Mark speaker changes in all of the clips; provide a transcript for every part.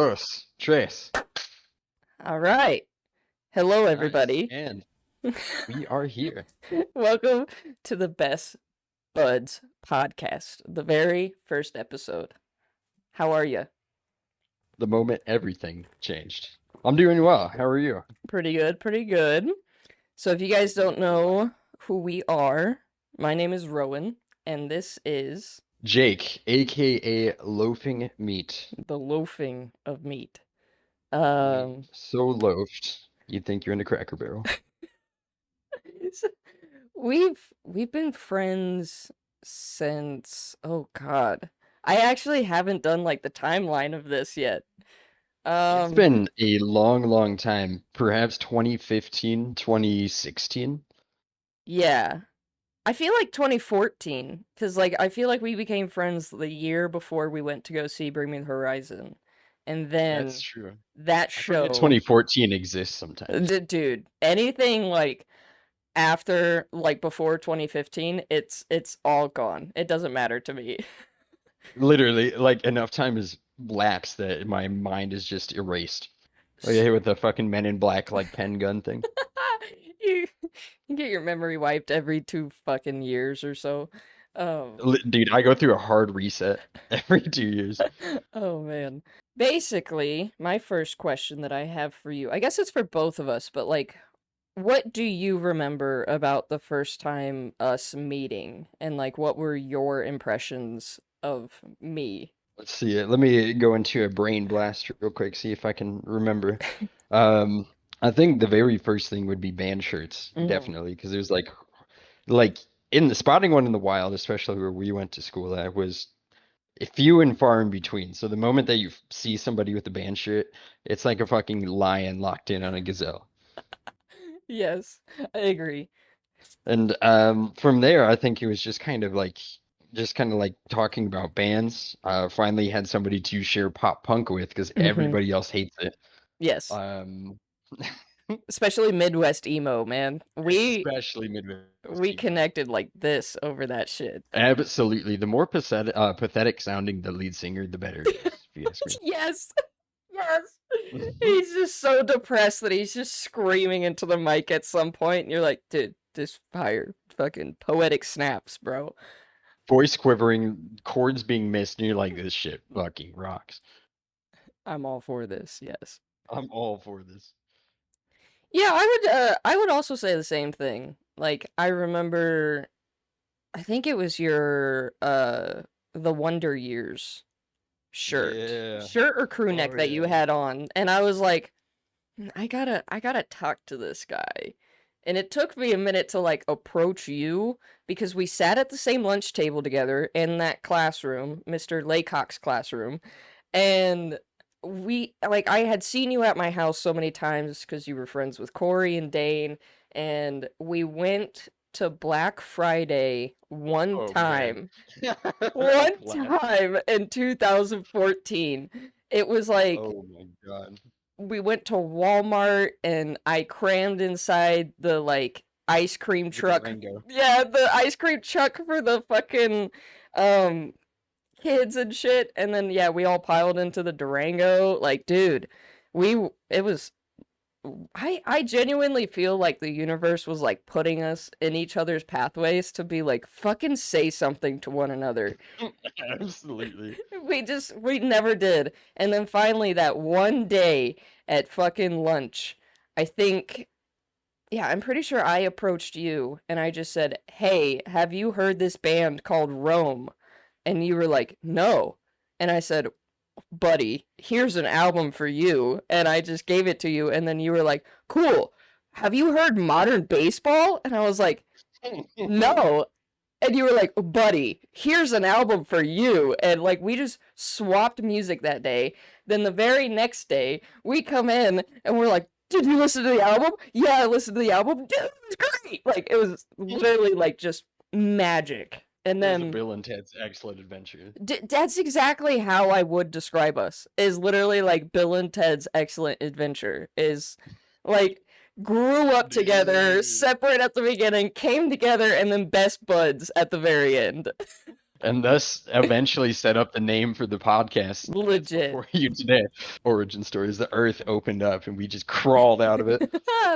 Speaker 1: dos, tres.
Speaker 2: All right. Hello,
Speaker 1: Nice.
Speaker 2: everybody.
Speaker 1: And we are here.
Speaker 2: Welcome to the Best Buds podcast, the very first episode. How are you?
Speaker 1: The moment everything changed. I'm doing well. How are you?
Speaker 2: Pretty good, pretty good. So, if you guys don't know who we are, my name is Rowan, and this is
Speaker 1: Jake, aka Loafing Meat.
Speaker 2: the loafing of meat.
Speaker 1: Meat
Speaker 2: Um,
Speaker 1: so loafed, you'd think you're in a Cracker Barrel.
Speaker 2: we've been friends since, oh God. I actually haven't done like the timeline of this yet.
Speaker 1: It's
Speaker 2: Um,
Speaker 1: been a long, long time. Perhaps 2015, 2016.
Speaker 2: yeah. I feel like 2014, because like I feel like we became friends the year before we went to go see Bring Me the Horizon, and
Speaker 1: That's
Speaker 2: then
Speaker 1: true.
Speaker 2: that
Speaker 1: I forget
Speaker 2: show,
Speaker 1: 2014 exists sometimes.
Speaker 2: dude, anything like after like before 2015, it's all gone. It doesn't matter to me.
Speaker 1: Literally, like enough time has lapsed that my mind is just erased. Like I hit with the fucking Men in Black like pen gun thing.
Speaker 2: you, you get your memory wiped every 2 fucking years or so. Um,
Speaker 1: Dude, I go through a hard reset every 2 years.
Speaker 2: oh man. Basically, my first question that I have for you, I guess it's for both of us, but like, what do you remember about the first time us meeting? And like, what were your impressions of me?
Speaker 1: Let's see it. Let me go into a brain blast real quick, see if I can remember. Um, I think the very first thing would be band shirts,
Speaker 2: Hmm.
Speaker 1: definitely, because there's like in the spotting one in the wild, especially where we went to school at, was few and far in between. So the moment that you see somebody with a band shirt, it's like a fucking lion locked in on a gazelle.
Speaker 2: Yes, I agree.
Speaker 1: And from there, I think it was just kind of like talking about bands. Finally had somebody to share pop punk with because
Speaker 2: Hmm.
Speaker 1: everybody else hates it.
Speaker 2: Yes,
Speaker 1: Um,
Speaker 2: especially Midwest emo, man.
Speaker 1: especially Midwest
Speaker 2: We
Speaker 1: emo.
Speaker 2: connected like this over that shit.
Speaker 1: Absolutely. The more pathetic sounding the lead singer, the better it is, if you ask me.
Speaker 2: Yes. Yes. He's just so depressed that he's just screaming into the mic at some point, and you're like, dude, this fire fucking poetic snaps, bro.
Speaker 1: Voice quivering, chords being missed, and you're like, this shit fucking rocks.
Speaker 2: I'm all for this, yes.
Speaker 1: I'm all for this.
Speaker 2: Yeah, I would also say the same thing. Like I remember I think it was your the Wonder Years
Speaker 1: Yeah.
Speaker 2: shirt or crew neck
Speaker 1: Oh
Speaker 2: that you
Speaker 1: yeah.
Speaker 2: had on, and I was like, I gotta talk to this guy. And it took me a minute to like approach you because we sat at the same lunch table together in that classroom, Mr. Laycock's classroom, and we like I had seen you at my house so many times because you were friends with Corey and Dane, and we went to Black Friday one
Speaker 1: Oh man.
Speaker 2: time. One
Speaker 1: Classic.
Speaker 2: time in 2014. It was like
Speaker 1: Oh my God.
Speaker 2: we went to Walmart and I crammed inside the like ice cream
Speaker 1: The
Speaker 2: truck.
Speaker 1: Durango.
Speaker 2: Yeah, the ice cream truck for the fucking um kids and shit. And then yeah, we all piled into the Durango. Like, dude, it was I genuinely feel like the universe was like putting us in each other's pathways to be like fucking say something to one another.
Speaker 1: Absolutely.
Speaker 2: We never did. And then finally that one day at fucking lunch, I think yeah, I'm pretty sure I approached you and I just said, "Hey, have you heard this band called Rome?" And you were like, "No." And I said, "Buddy, here's an album for you." And I just gave it to you and then you were like, "Cool. Have you heard Modern Baseball?" And I was like, "No." And you were like, buddy, here's an album for you. And like, we just swapped music that day. Then the very next day, we come in and we're like, did you listen to the album? Yeah, I listened to the album. Dude, it was great. Like, it was literally like just magic. And
Speaker 1: It was a
Speaker 2: then
Speaker 1: Bill and Ted's Excellent Adventure.
Speaker 2: that's exactly how I would describe us. Is literally like Bill and Ted's Excellent Adventure. Is like grew up together,
Speaker 1: Dude.
Speaker 2: separate at the beginning, came together, and then best buds at the very end.
Speaker 1: and thus eventually set up the name for the podcast that's
Speaker 2: Legit.
Speaker 1: before you today. Origin stories. The earth opened up and we just crawled out of it.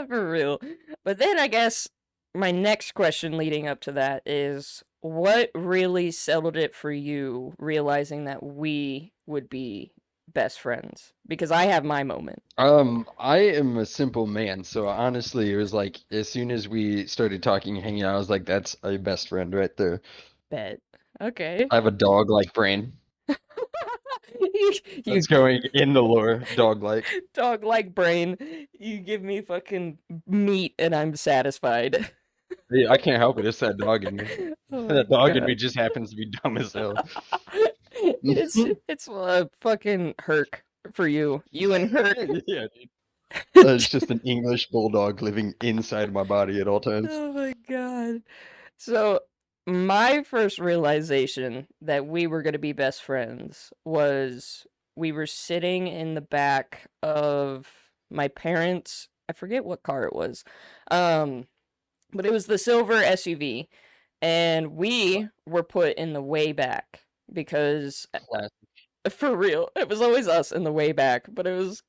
Speaker 2: For real. But then I guess my next question leading up to that is what really settled it for you realizing that we would be best friends? Because I have my moment.
Speaker 1: I am a simple man, so honestly, it was like as soon as we started talking and hanging out, I was like, that's a best friend right there.
Speaker 2: Bet. Okay.
Speaker 1: I have a dog-like brain.
Speaker 2: you,
Speaker 1: That's
Speaker 2: you
Speaker 1: going in the lore, dog-like.
Speaker 2: dog like brain. You give me fucking meat and I'm satisfied.
Speaker 1: Yeah, I can't help it. It's that dog in me.
Speaker 2: Oh my
Speaker 1: That dog in me
Speaker 2: god.
Speaker 1: just happens to be dumb as hell.
Speaker 2: It's a fucking Herc for you. You and Herc.
Speaker 1: Yeah, dude. It's just an English bulldog living inside my body at all times.
Speaker 2: Oh my god. So, my first realization that we were going to be best friends was we were sitting in the back of my parents' I forget what car it was. Um, but it was the silver SUV and we were put in the way back because
Speaker 1: Classic.
Speaker 2: for real, it was always us in the way back, but it was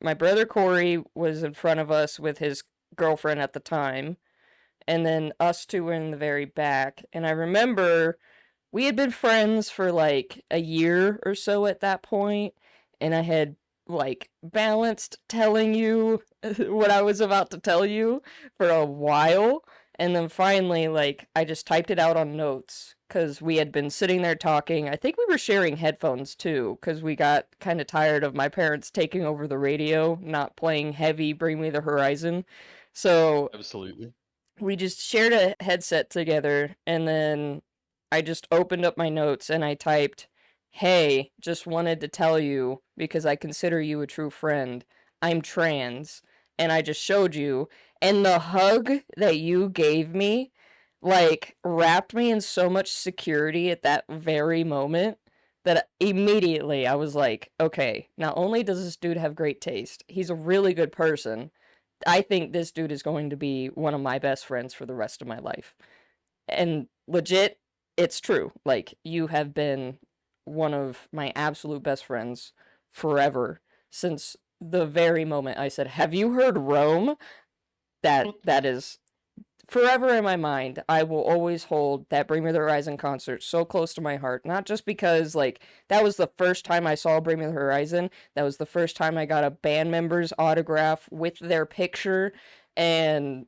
Speaker 2: my brother Corey was in front of us with his girlfriend at the time, and then us two were in the very back. And I remember we had been friends for like a year or so at that point, and I had like balanced telling you what I was about to tell you for a while. And then finally, like, I just typed it out on notes because we had been sitting there talking. I think we were sharing headphones too because we got kind of tired of my parents taking over the radio, not playing heavy Bring Me the Horizon. So
Speaker 1: Absolutely.
Speaker 2: we just shared a headset together and then I just opened up my notes and I typed, "Hey, just wanted to tell you because I consider you a true friend. I'm trans." And I just showed you and the hug that you gave me like wrapped me in so much security at that very moment that immediately I was like, "Okay, not only does this dude have great taste, he's a really good person. I think this dude is going to be one of my best friends for the rest of my life." And legit, it's true. Like, you have been one of my absolute best friends forever since the very moment I said, "Have you heard Rome?" That is forever in my mind. I will always hold that Bring Me the Horizon concert so close to my heart. Not just because like that was the first time I saw Bring Me the Horizon. That was the first time I got a band member's autograph with their picture, and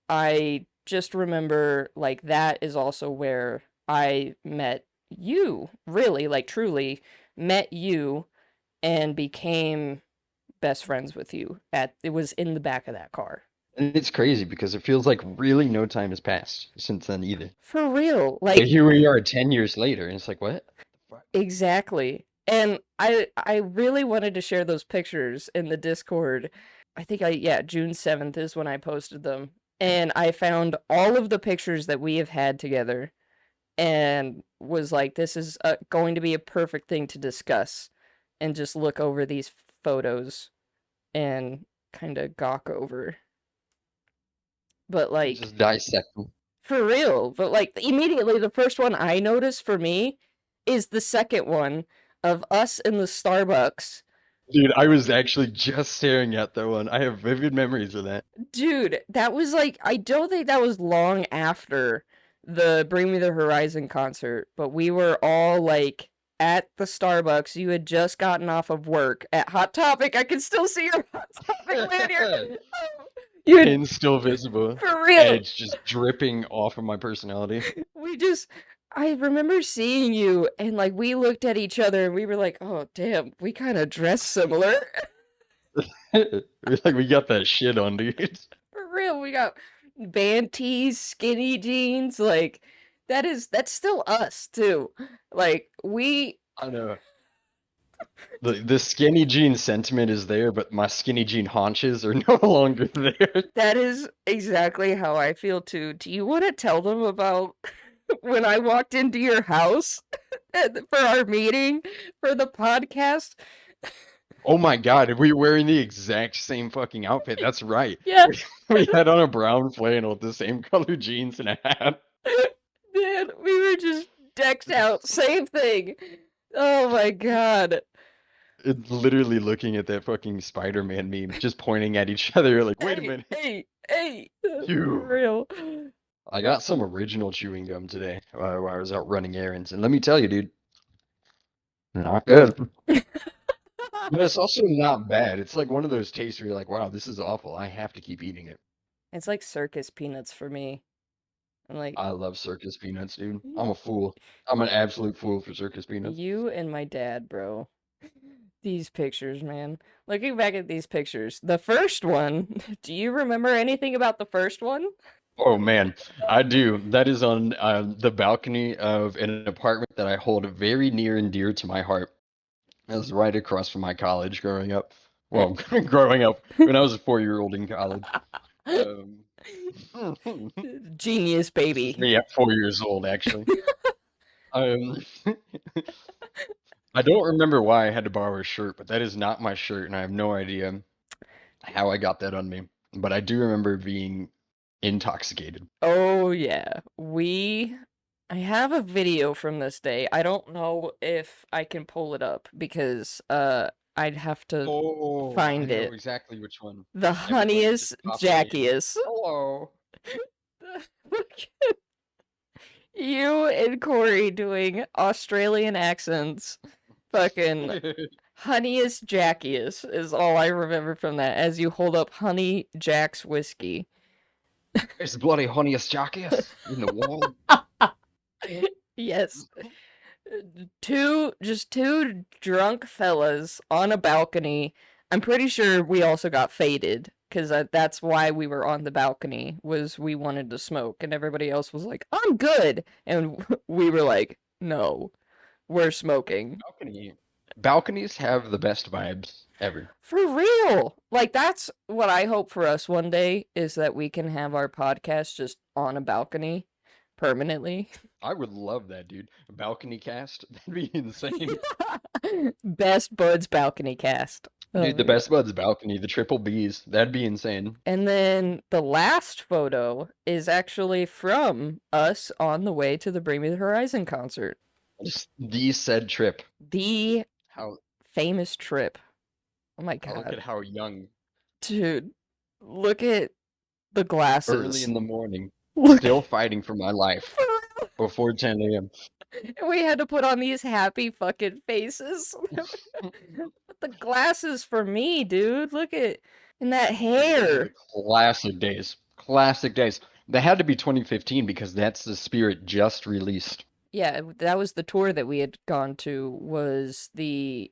Speaker 2: I just remember like that is also where I met you. Really, like truly met you and became best friends with you. At it was in the back of that car.
Speaker 1: And it's crazy because it feels like really no time has passed since then either.
Speaker 2: For real.
Speaker 1: But
Speaker 2: Like
Speaker 1: here we are 10 years later, and it's like, what? The fuck?
Speaker 2: exactly. And I really wanted to share those pictures in the Discord. I think I yeah, June 7th is when I posted them. And I found all of the pictures that we have had together and was like this is going to be a perfect thing to discuss and just look over these photos and kind of gawk over. But like
Speaker 1: Just dissect them.
Speaker 2: for real, but like immediately the first one I noticed for me is the second one of us in the Starbucks.
Speaker 1: Dude, I was actually just staring at that one. I have vivid memories of that.
Speaker 2: Dude, that was like I don't think that was long after the Bring Me the Horizon concert, but we were all like at the Starbucks. You had just gotten off of work at Hot Topic. I can still see your Hot Topic lanyard. You had
Speaker 1: Pin still visible.
Speaker 2: for real.
Speaker 1: Edge just dripping off of my personality.
Speaker 2: We just I remember seeing you and like we looked at each other and we were like, "Oh, damn, we kind of dress similar."
Speaker 1: Like we got that shit on, dude.
Speaker 2: For real, we got band tees, skinny jeans, like that's still us too. Like we
Speaker 1: I know. The skinny jean sentiment is there, but my skinny jean haunches are no longer there.
Speaker 2: that is exactly how I feel too. Do you want to tell them about when I walked into your house for our meeting for the podcast?
Speaker 1: Oh my God, we were wearing the exact same fucking outfit. That's right.
Speaker 2: Yeah.
Speaker 1: We had on a brown flannel, the same color jeans and a hat.
Speaker 2: Man, we were just decked out. Same thing. Oh my god.
Speaker 1: It's literally looking at that fucking Spider-Man meme, just pointing at each other like, wait a
Speaker 2: Hey,
Speaker 1: minute.
Speaker 2: hey, hey. For
Speaker 1: Phew.
Speaker 2: real.
Speaker 1: I got some original chewing gum today while I was out running errands, and let me tell you, dude, not good. But it's also not bad. It's like one of those tastes where you're like, wow, this is awful. I have to keep eating it.
Speaker 2: It's like circus peanuts for me. I'm like,
Speaker 1: I love circus peanuts, dude. I'm a fool. I'm an absolute fool for circus peanuts.
Speaker 2: you and my dad, bro. These pictures, man. Looking back at these pictures, the first one, do you remember anything about the first one?
Speaker 1: Oh man, I do. That is on the balcony of an apartment that I hold very near and dear to my heart. That was right across from my college growing up. Well, growing up when I was a 4-year-old in college. Um,
Speaker 2: Genius,
Speaker 1: this is
Speaker 2: baby.
Speaker 1: me at 4 years old, actually. Um, I don't remember why I had to borrow a shirt, but that is not my shirt, and I have no idea how I got that on me. But I do remember being intoxicated.
Speaker 2: Oh yeah. I have a video from this day. I don't know if I can pull it up because I'd have to
Speaker 1: Oh, I
Speaker 2: find
Speaker 1: know
Speaker 2: it.
Speaker 1: exactly which one.
Speaker 2: The
Speaker 1: Everybody just
Speaker 2: honeyest
Speaker 1: popping in.
Speaker 2: jackiest.
Speaker 1: Hello.
Speaker 2: Look at you and Corey doing Australian accents. Fucking honeyest jackiest is all I remember from that as you hold up Honey Jack's whiskey.
Speaker 1: It's the bloody honeyest jackass in the world.
Speaker 2: Yes. Two drunk fellas on a balcony. I'm pretty sure we also got faded because that's why we were on the balcony was we wanted to smoke and everybody else was like, "I'm good." And we were like, "No, we're smoking."
Speaker 1: Balcony. Balconies have the best vibes ever.
Speaker 2: For real. Like that's what I hope for us one day is that we can have our podcast just on a balcony permanently.
Speaker 1: I would love that, dude. A balcony cast? That'd be insane.
Speaker 2: Best Buds balcony cast. Oh
Speaker 1: Dude, the
Speaker 2: my god.
Speaker 1: best buds balcony, the triple Bs. That'd be insane.
Speaker 2: And then the last photo is actually from us on the way to the Bring Me the Horizon concert.
Speaker 1: Just the said trip.
Speaker 2: The
Speaker 1: How
Speaker 2: famous trip. Oh my
Speaker 1: I look
Speaker 2: god.
Speaker 1: at how young.
Speaker 2: Dude, look at the
Speaker 1: Early
Speaker 2: glasses.
Speaker 1: in the morning.
Speaker 2: Look.
Speaker 1: Still fighting for my life. Before 10 a.m.
Speaker 2: We had to put on these happy fucking faces. But the glasses for me, dude. Look at and that
Speaker 1: Dude, those are the
Speaker 2: hair.
Speaker 1: classic days. Classic days. They had to be 2015 because that's the Spirit just released.
Speaker 2: Yeah, that was the tour that we had gone to was I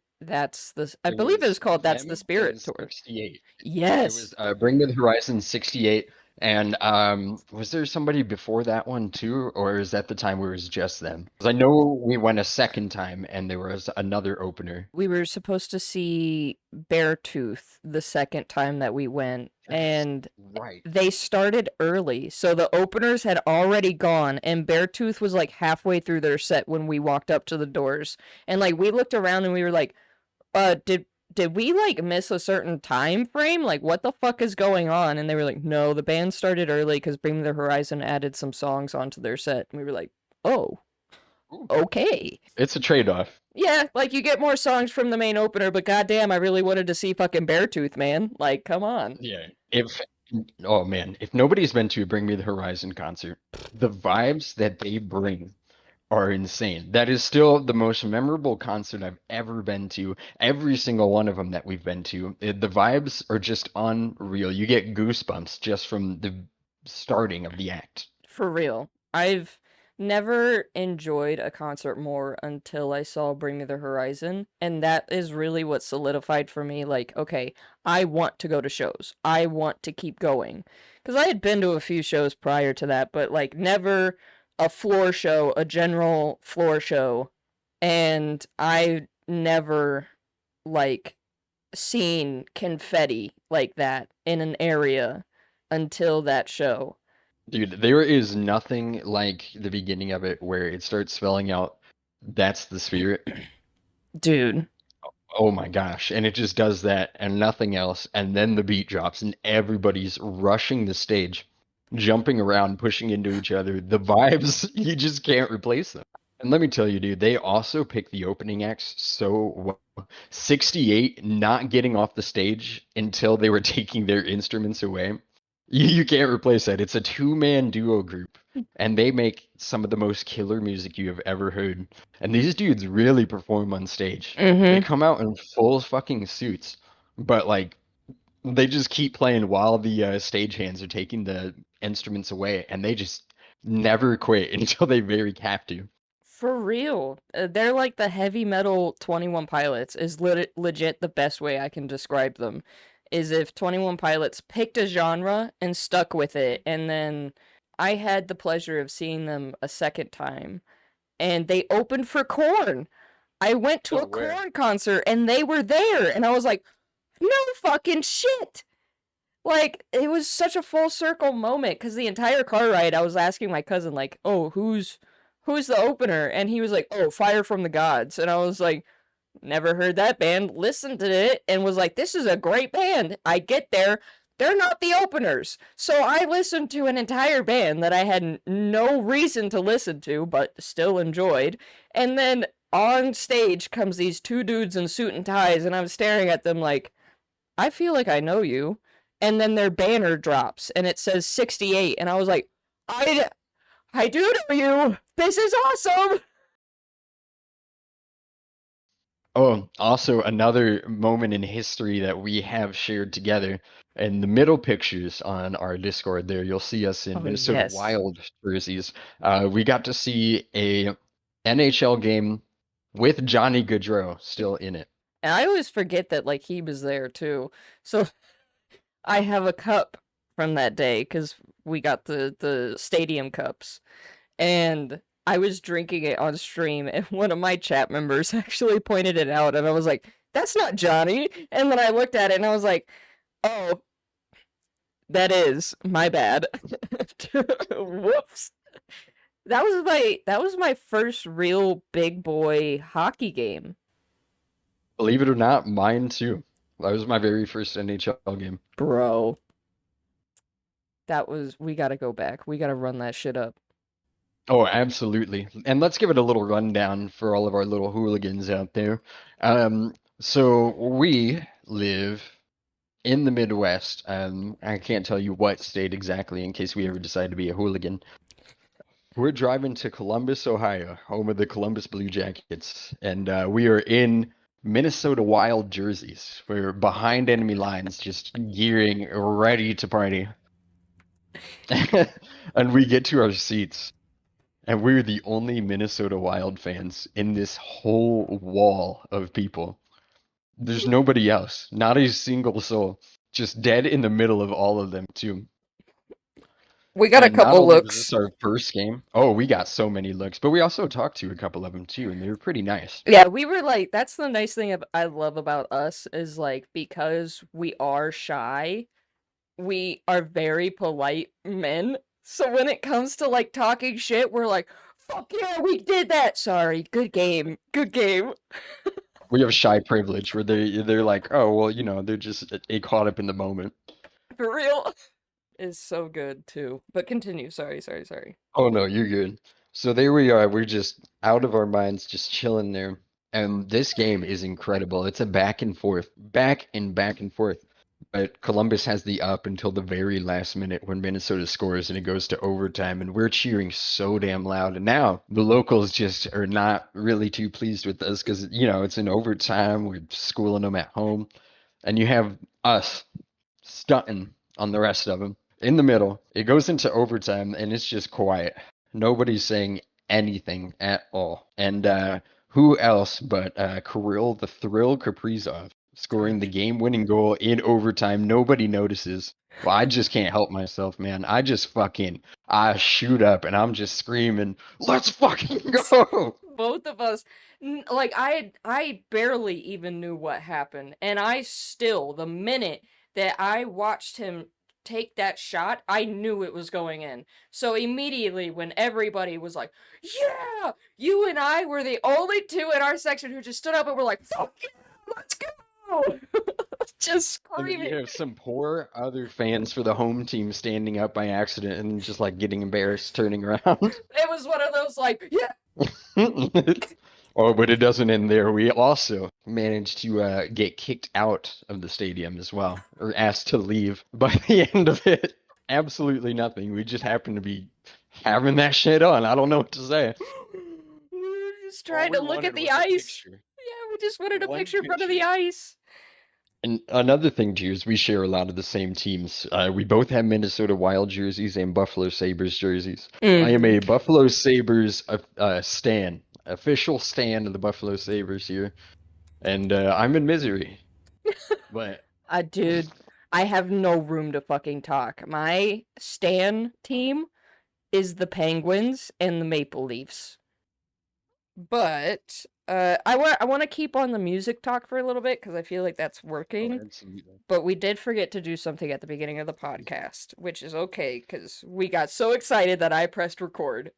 Speaker 1: It
Speaker 2: believe it was
Speaker 1: was
Speaker 2: called That's the
Speaker 1: them and
Speaker 2: Spirit tour.
Speaker 1: 68. It was
Speaker 2: Yes.
Speaker 1: Bring Me the Horizon 68. And was there somebody before that one too? Or is that the time where it was just them? Because I know we went a second time and there was another opener.
Speaker 2: We were supposed to see Beartooth the second time that we went,
Speaker 1: Yes,
Speaker 2: and
Speaker 1: right.
Speaker 2: they started early. So the openers had already gone, and Beartooth was like halfway through their set when we walked up to the doors. And like we looked around and we were like, did we like miss a certain time frame? Like what the fuck is going on? And they were like, no, the band started early because Bring Me the Horizon added some songs onto their set. And we were like, oh,
Speaker 1: Ooh,
Speaker 2: okay.
Speaker 1: it's a trade-off.
Speaker 2: Yeah, like you get more songs from the main opener, but goddamn, I really wanted to see fucking Beartooth, man. Like, come on.
Speaker 1: Yeah. If oh man, if nobody's been to a Bring Me the Horizon concert, the vibes that they bring are insane. That is still the most memorable concert I've ever been to. Every single one of them that we've been to, the vibes are just unreal. You get goosebumps just from the starting of the act.
Speaker 2: For real. I've never enjoyed a concert more until I saw Bring Me the Horizon, and that is really what solidified for me like, okay, I want to go to shows. I want to keep going. Cuz I had been to a few shows prior to that, but like never a floor show, a general floor show, and I never like seen confetti like that in an area until that show.
Speaker 1: Dude, there is nothing like the beginning of it where it starts spelling out that's the spirit.
Speaker 2: Dude,
Speaker 1: Oh my gosh. And it just does that and nothing else. And then the beat drops and everybody's rushing the stage. jumping around, pushing into each other. The vibes, you just can't replace them. And let me tell you, dude, they also pick the opening acts so well. 68 not getting off the stage until they were taking their instruments away. You can't replace that. It's a two-man duo group, and they make some of the most killer music you have ever heard. And these dudes really perform on stage. They
Speaker 2: Mm-hmm.
Speaker 1: come out in full fucking suits, but like they just keep playing while the stagehands are taking the instruments away, and they just never quit until they very have to.
Speaker 2: For real. They're like the heavy metal 21 Pilots is legit the best way I can describe them. Is if 21 Pilots picked a genre and stuck with it. And then I had the pleasure of seeing them a second time. And they opened for Korn. I went to
Speaker 1: No
Speaker 2: a
Speaker 1: way.
Speaker 2: Korn concert and they were there. And I was like, no fucking shit. Like, it was such a full circle moment because the entire car ride, I was asking my cousin, like, oh, who's the opener? And he was like, oh, Fire from the Gods. And I was like, never heard that band, listened to it, and was like, this is a great band. I get there, they're not the openers. So I listened to an entire band that I had no reason to listen to, but still enjoyed. And then on stage comes these two dudes in suit and ties, and I'm staring at them like, I feel like I know you. And then their banner drops and it says 68. And I was like, I, I do know you. This is awesome.
Speaker 1: Oh, also another moment in history that we have shared together. In the middle pictures on our Discord there, you'll see us in
Speaker 2: Oh,
Speaker 1: Minnesota
Speaker 2: yes.
Speaker 1: Wild jerseys. We got to see a NHL game with Johnny Gaudreau still in it.
Speaker 2: And I always forget that, like, he was there too. So I have a cup from that day because we got the stadium cups. And I was drinking it on stream, and one of my chat members actually pointed it out. And I was like, that's not Johnny. And then I looked at it and I was like, oh, that is my bad. Whoops. That was my first real big boy hockey game.
Speaker 1: Believe it or not, mine too. That was my very first NHL game.
Speaker 2: Bro. We gotta go back. We gotta run that shit up.
Speaker 1: Oh, absolutely. And let's give it a little rundown for all of our little hooligans out there. So we live in the Midwest. I can't tell you what state exactly in case we ever decide to be a hooligan. We're driving to Columbus, Ohio, home of the Columbus Blue Jackets, and we are in Minnesota Wild jerseys. We're behind enemy lines, just gearing, ready to party. And we get to our seats. And we're the only Minnesota Wild fans in this whole wall of people. There's nobody else, not a single soul, just dead in the middle of all of them, too.
Speaker 2: We got a
Speaker 1: And not
Speaker 2: couple
Speaker 1: only was this
Speaker 2: looks.
Speaker 1: our first game, oh, we got so many looks, but we also talked to a couple of them, too, and they were pretty nice.
Speaker 2: Yeah, we were like, that's the nice thing I love about us is like because we are shy, we are very polite men. So when it comes to like talking shit, we're like, fuck yeah, we did that. Sorry, good game. Good game.
Speaker 1: We have shy privilege where they're like, oh, well, they're just caught up in the moment.
Speaker 2: For real. Is so good too. But continue. Sorry, sorry, sorry.
Speaker 1: Oh no, you're good. So there we are. We're just out of our minds, just chilling there. And this game is incredible. It's a back and forth, back and back and forth. But Columbus has the up until the very last minute when Minnesota scores and it goes to overtime. And we're cheering so damn loud. And now the locals just are not really too pleased with us because, it's in overtime. We're schooling them at home. And you have us stunting on the rest of them. In the middle, it goes into overtime and it's just quiet. Nobody's saying anything at all. And who else but Kirill the Thrill Kaprizov scoring the game-winning goal in overtime? Nobody notices. Well, I just can't help myself, man. I shoot up and I'm just screaming, "Let's fucking go!"
Speaker 2: Both of us, like I barely even knew what happened, and I still, the minute that I watched him take that shot, I knew it was going in. So immediately when everybody was like, yeah, you and I were the only two in our section who just stood up and were like, fuck yeah, let's go. just
Speaker 1: And then
Speaker 2: screaming.
Speaker 1: you have some poor other fans for the home team standing up by accident and just like getting embarrassed, turning around.
Speaker 2: It was one of those like, yeah.
Speaker 1: Oh, but it doesn't end there. We also managed to get kicked out of the stadium as well, or asked to leave by the end of it. Absolutely nothing. We just happened to be having that shit on. I don't know what to say.
Speaker 2: We were just
Speaker 1: All
Speaker 2: trying
Speaker 1: we
Speaker 2: to look at
Speaker 1: wanted
Speaker 2: the
Speaker 1: was a
Speaker 2: ice.
Speaker 1: picture.
Speaker 2: Yeah, we just wanted a
Speaker 1: One
Speaker 2: picture in front of the
Speaker 1: picture.
Speaker 2: ice.
Speaker 1: And another thing, too, is we share a lot of the same teams. We both have Minnesota Wild jerseys and Buffalo Sabres jerseys. I am
Speaker 2: Mm-hmm.
Speaker 1: a Buffalo Sabres stan, official stan of the Buffalo Sabres here, and I'm in misery. But
Speaker 2: Dude, I have no room to fucking talk. My Stan team is the Penguins and the Maple Leafs. But I want to keep on the music talk for a little bit because I feel like that's
Speaker 1: oh,
Speaker 2: working.
Speaker 1: absolutely.
Speaker 2: But we did forget to do something at the beginning of the podcast, which is okay because we got so excited that I pressed record.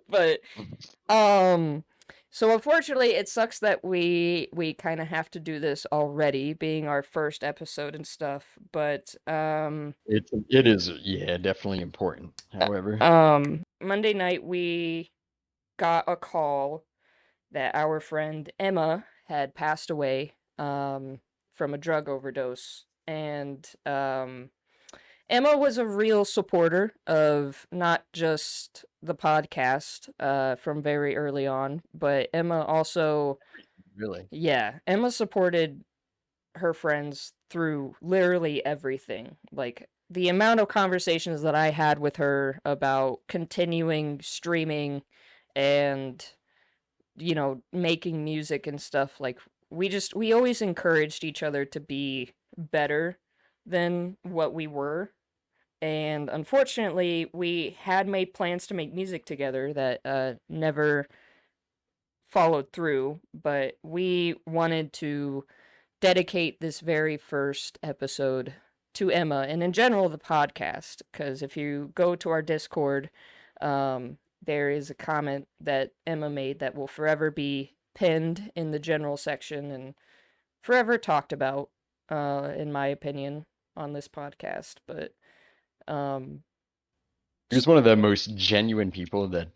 Speaker 2: But um so unfortunately it sucks that we kind of have to do this already being our first episode and stuff, but
Speaker 1: It is, yeah, definitely important. However,
Speaker 2: Monday night we got a call that our friend Emma had passed away from a drug overdose, and Emma was a real supporter of not just the podcast from very early on, but Emma also,
Speaker 1: really,
Speaker 2: yeah, Emma supported her friends through literally everything. Like the amount of conversations that I had with her about continuing streaming and, making music and stuff, like we always encouraged each other to be better than what we were, and unfortunately, we had made plans to make music together that never followed through. But we wanted to dedicate this very first episode to Emma and in general the podcast. Because if you go to our Discord, there is a comment that Emma made that will forever be pinned in the general section and forever talked about, in my opinion, on this podcast. But um,
Speaker 1: he was one of the most genuine people that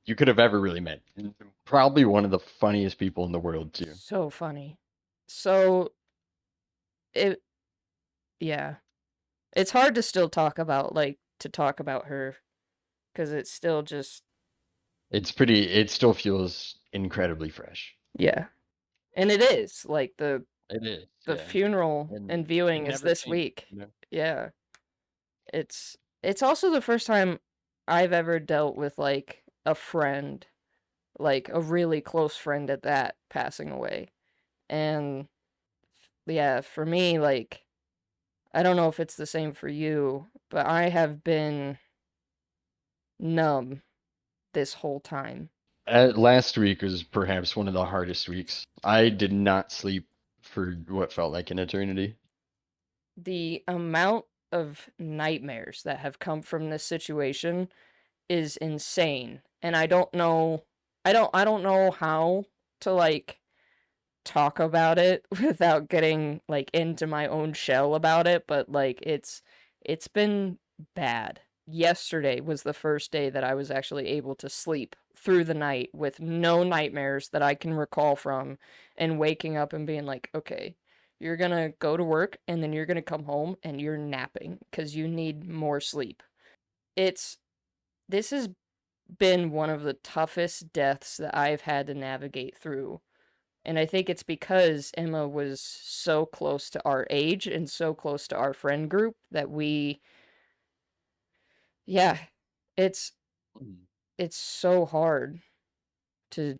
Speaker 1: you could have ever really met. And probably one of the funniest people in the world, too.
Speaker 2: so funny. So it yeah. It's hard to still talk about to talk about her cuz it's still just
Speaker 1: It still feels incredibly fresh.
Speaker 2: yeah. And it is like
Speaker 1: It is,
Speaker 2: the
Speaker 1: yeah.
Speaker 2: funeral
Speaker 1: And
Speaker 2: and
Speaker 1: it
Speaker 2: viewing is
Speaker 1: never
Speaker 2: this
Speaker 1: changes,
Speaker 2: week.
Speaker 1: you know?
Speaker 2: Yeah. It's also the first time I've ever dealt with like a friend, like a really close friend at that, passing away. And yeah, for me, like I don't know if it's the same for you, but I have been numb this whole time.
Speaker 1: Last week was perhaps one of the hardest weeks. I did not sleep for what felt like an eternity.
Speaker 2: The amount of nightmares that have come from this situation is insane. And I don't know how to like talk about it without getting like into my own shell about it, but like it's been bad. Yesterday was the first day that I was actually able to sleep through the night with no nightmares that I can recall from, and waking up and being like, "Okay, you're going to go to work and then you're going to come home and you're napping cuz you need more sleep." It's this has been one of the toughest deaths that I've had to navigate through, and I think it's because Emma was so close to our age and so close to our friend group that yeah, it's
Speaker 1: Mm.
Speaker 2: it's so hard to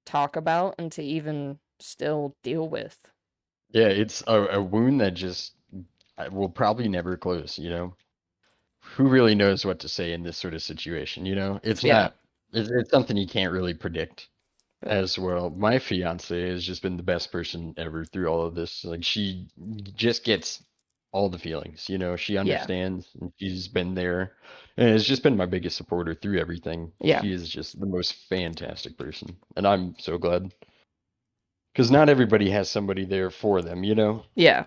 Speaker 2: talk about and to even still deal with.
Speaker 1: Yeah, it's a wound that just will probably never close, you know? Who really knows what to say in this sort of situation, you know? It's
Speaker 2: Yeah,
Speaker 1: not, it's something you can't really predict
Speaker 2: but
Speaker 1: as well. My fiance has just been the best person ever through all of this. Like, she just gets all the feelings, you know? She
Speaker 2: yeah,
Speaker 1: understands, and she's been there, and has just been my biggest supporter through everything.
Speaker 2: yeah.
Speaker 1: She is just the most fantastic person, and I'm so glad. Because not everybody has somebody there for them, you know?
Speaker 2: Yeah.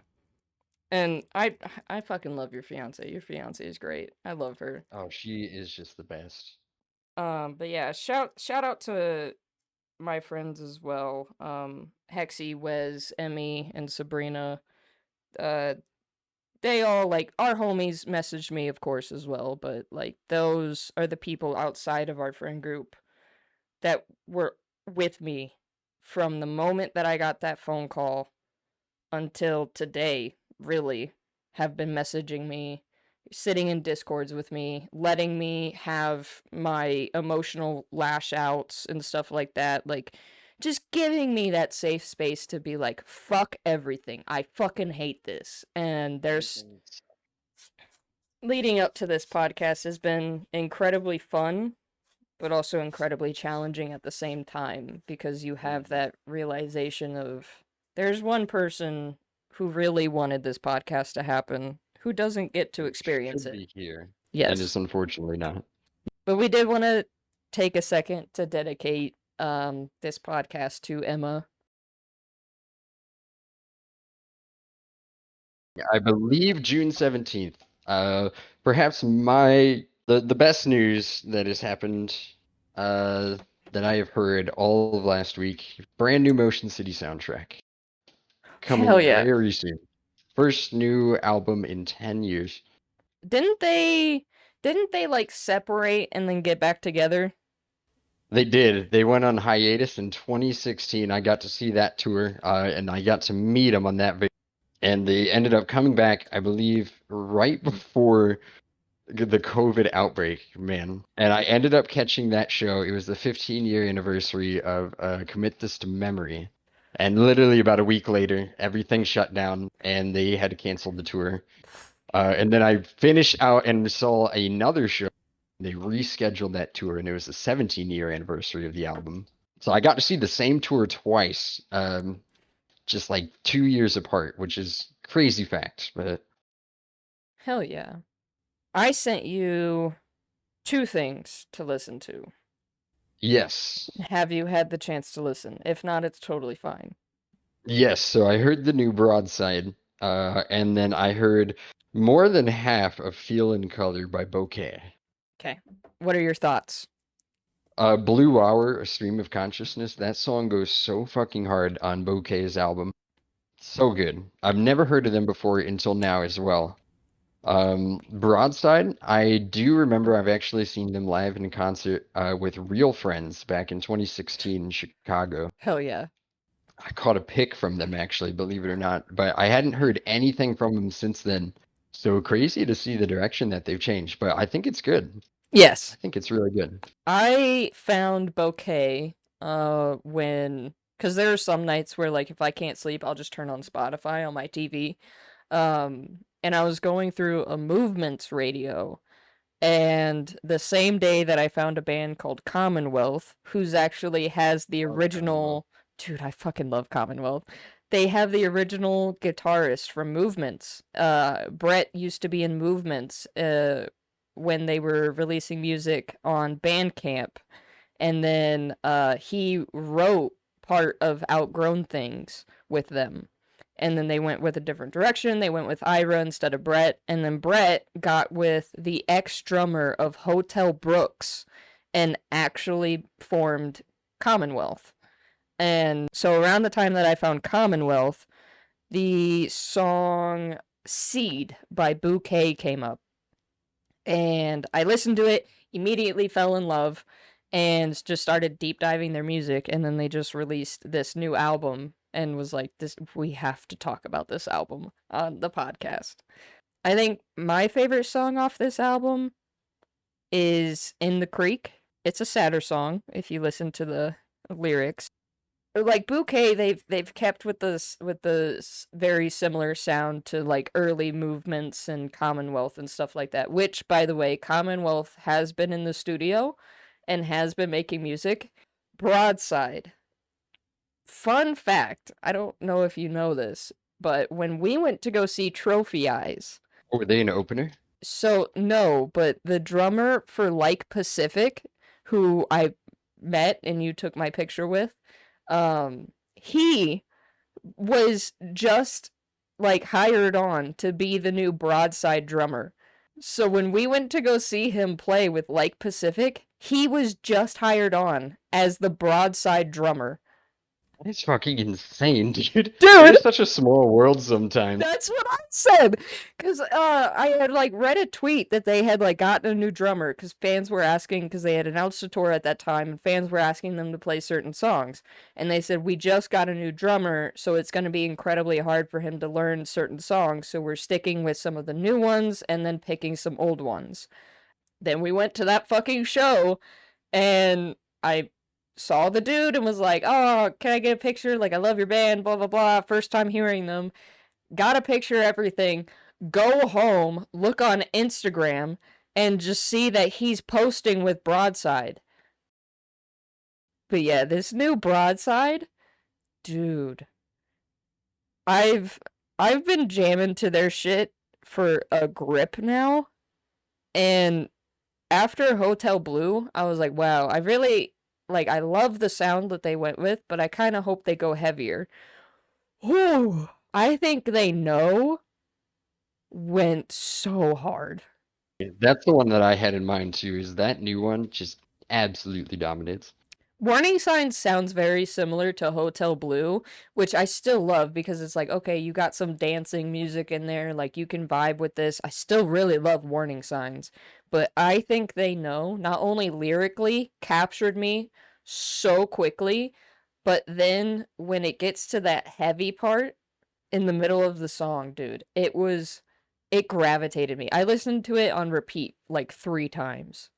Speaker 2: And I fucking love your fiance. Your fiance is great. I love her.
Speaker 1: Oh, she is just the best.
Speaker 2: But yeah, shout out to my friends as well. Hexy, Wes, Emmy, and Sabrina. Uh, they all like our homies messaged me, of course, as well. But like those are the people outside of our friend group that were with me from the moment that I got that phone call until today, really, have been messaging me, sitting in discords with me, letting me have my emotional lash outs and stuff like that. Like, just giving me that safe space to be like, fuck everything. I fucking hate this. And there's
Speaker 1: Everything.
Speaker 2: leading up to this podcast has been incredibly fun, but also incredibly challenging at the same time because you have
Speaker 1: Mhm.
Speaker 2: that realization of there's one person who really wanted this podcast to happen who doesn't get to
Speaker 1: Who
Speaker 2: experience
Speaker 1: should
Speaker 2: it.
Speaker 1: be here and
Speaker 2: Yes.
Speaker 1: is unfortunately not.
Speaker 2: But we did want to take a second to dedicate this podcast to Emma.
Speaker 1: I believe June 17th. Uh, Perhaps the best news that has happened uh that I have heard all of last week. Brand new Motion City soundtrack
Speaker 2: Hell
Speaker 1: coming
Speaker 2: yeah.
Speaker 1: very soon. First new album in 10 years.
Speaker 2: Didn't they like separate and then get back together?
Speaker 1: They did. They went on hiatus in 2016. I got to see that tour, and I got to meet them on that video. And they ended up coming back, I believe, right before the COVID outbreak, man. And I ended up catching that show. It was the 15-year anniversary of Commit This to Memory. And literally about a week later, everything shut down and they had to cancel the tour. And then I finished out and saw another show. They rescheduled that tour, and it was the 17-year anniversary of the album. So I got to see the same tour twice, just like 2 years apart, which is crazy fact. But
Speaker 2: Hell yeah. I sent you two things to listen to.
Speaker 1: yes,
Speaker 2: Have you had the chance to listen? If not, it's totally fine.
Speaker 1: yes. So I heard the new Broadside, and then I heard more than half of Feel in Color by Bouquet.
Speaker 2: Okay. What are your thoughts?
Speaker 1: Blue Hour, A Stream of Consciousness. That song goes so fucking hard on Bouquet's album. So good. I've never heard of them before until now as well. Broadside, I do remember I've actually seen them live in concert with Real Friends back in 2016 in Chicago.
Speaker 2: Hell yeah.
Speaker 1: I caught a pic from them actually, believe it or not, but I hadn't heard anything from them since then. So crazy to see the direction that they've changed, but I think it's good. I
Speaker 2: Yes.
Speaker 1: think it's really good.
Speaker 2: I found Bouquet when cuz there are some nights where like if I can't sleep, I'll just turn on Spotify on my TV. And I was going through a movements radio and the same day that I found a band called Commonwealth, who's actually has the
Speaker 1: Love Commonwealth.
Speaker 2: original, dude, I fucking love Commonwealth. They have the original guitarist from Movements. Brett used to be in Movements when they were releasing music on Bandcamp, and then he wrote part of Outgrown Things with them. And then they went with a different direction. They went with Ira instead of Brett. And then Brett got with the ex drummer of Hotel Brooks and actually formed Commonwealth. And so around the time that I found Commonwealth, the song Seed by Bouquet came up. And I listened to it, immediately fell in love, and just started deep diving their music. And then they just released this new album and was like, "This, we have to talk about this album on the podcast." I think my favorite song off this album is In the Creek. It's a sadder song if you listen to the lyrics. Like Bouquet, they've kept with this very similar sound to like early movements and Commonwealth and stuff like that. Which, by the way, Commonwealth has been in the studio and has been making music. Broadside. Fun fact, I don't know if you know this, but when we went to go see Trophy Eyes,
Speaker 1: Oh, were they an opener?
Speaker 2: so no, but the drummer for Like Pacific, who I met and you took my picture with, he was just like hired on to be the new Broadside drummer. So when we went to go see him play with Lake Pacific, he was just hired on as the Broadside drummer.
Speaker 1: That's fucking insane, dude. It
Speaker 2: Dude,
Speaker 1: is such a small world sometimes.
Speaker 2: that's what I said. Cause I had like read a tweet that they had like gotten a new drummer because fans were asking because they had announced a tour at that time and fans were asking them to play certain songs. And they said, we just got a new drummer, so it's gonna be incredibly hard for him to learn certain songs. So we're sticking with some of the new ones and then picking some old ones. Then we went to that fucking show and I saw the dude and was like, "Oh, can I get a picture? Like, I love your band, blah, blah, blah." First time hearing them. Got a picture, everything. Go home, look on Instagram, and just see that he's posting with Broadside. But yeah, this new Broadside, dude, I've I've been jamming to their shit for a grip now, and after Hotel Blue, I was like, wow, I really like I love the sound that they went with, but I kind of hope they go heavier. Whew, I think They Know went so hard.
Speaker 1: That's the one that I had in mind too, is that new one just absolutely dominates.
Speaker 2: Warning Signs sounds very similar to Hotel Blue, which I still love because it's like, okay, you got some dancing music in there, like you can vibe with this. I still really love Warning Signs, but I think They Know not only lyrically captured me so quickly, but then when it gets to that heavy part in the middle of the song, dude, it gravitated me. I listened to it on repeat like 3 times.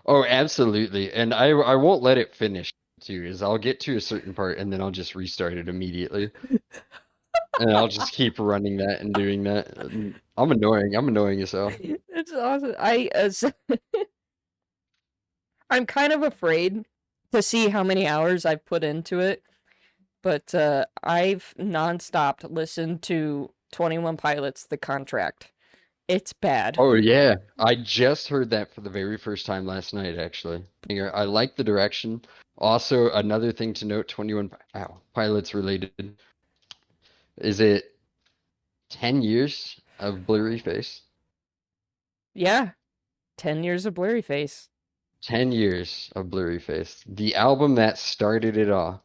Speaker 1: Oh, absolutely. And I won't let it finish too, is I'll get to a certain part and then I'll just restart it immediately. And I'll just keep running that and doing that. And I'm annoying. I'm annoying as hell.
Speaker 2: It's awesome. I'm kind of afraid to see how many hours I've put into it, but I've nonstop listened to 21 Pilots The Contract. It's bad.
Speaker 1: Oh yeah, I just heard that for the very first time last night, actually. I like the direction. Also, another thing to note, 21 Pilots related. Is it 10 years of Blurry Face?
Speaker 2: Yeah, 10 years of Blurry Face.
Speaker 1: 10 years of Blurry Face. The album that started it all.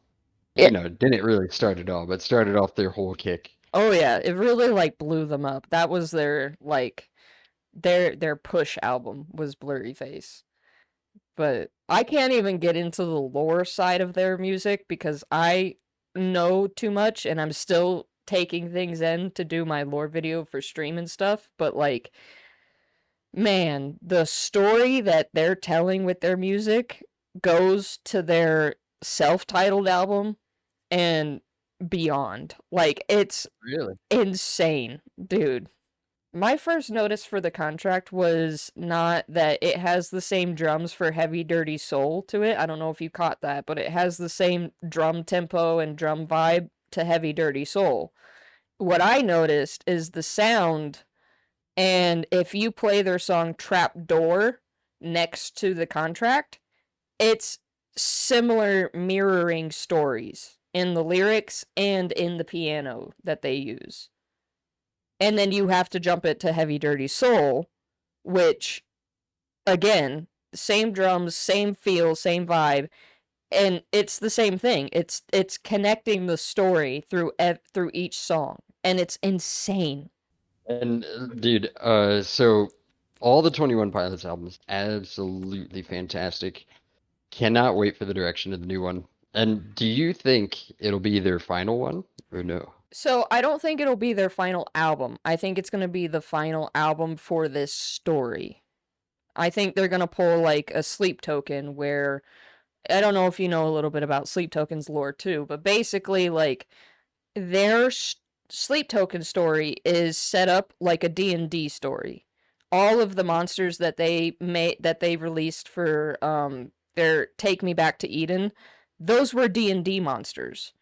Speaker 2: Yeah.
Speaker 1: Didn't really start it all, but started off their whole kick.
Speaker 2: Oh yeah, it really like blew them up. That was their like their push album was Blurry Face. But I can't even get into the lore side of their music because I know too much and I'm still taking things in to do my lore video for stream and stuff. But like, man, the story that they're telling with their music goes to their self-titled album and beyond. Like, it's
Speaker 1: Really?
Speaker 2: insane, dude. My first notice for the contract was not that it has the same drums for Heavy Dirty Soul to it. I don't know if you caught that, but it has the same drum tempo and drum vibe to Heavy Dirty Soul. What I noticed is the sound, and if you play their song Trap Door next to the contract, it's similar mirroring stories in the lyrics and in the piano that they use. And then you have to jump it to Heavy Dirty Soul, which again, same drums, same feel, same vibe, and it's the same thing. It's connecting the story through each song, and it's insane.
Speaker 1: And dude, so all the 21 Pilots albums, absolutely fantastic. Cannot wait for the direction of the new one. And do you think it'll be their final one or no?
Speaker 2: So I don't think it'll be their final album. I think it's going to be the final album for this story. I think they're going to pull like a Sleep Token where I don't know if you know a little bit about Sleep Token's lore too, but basically like their Sleep Token story is set up like a D&D story. All of the monsters that they released for their Take Me Back to Eden, those were D&D monsters.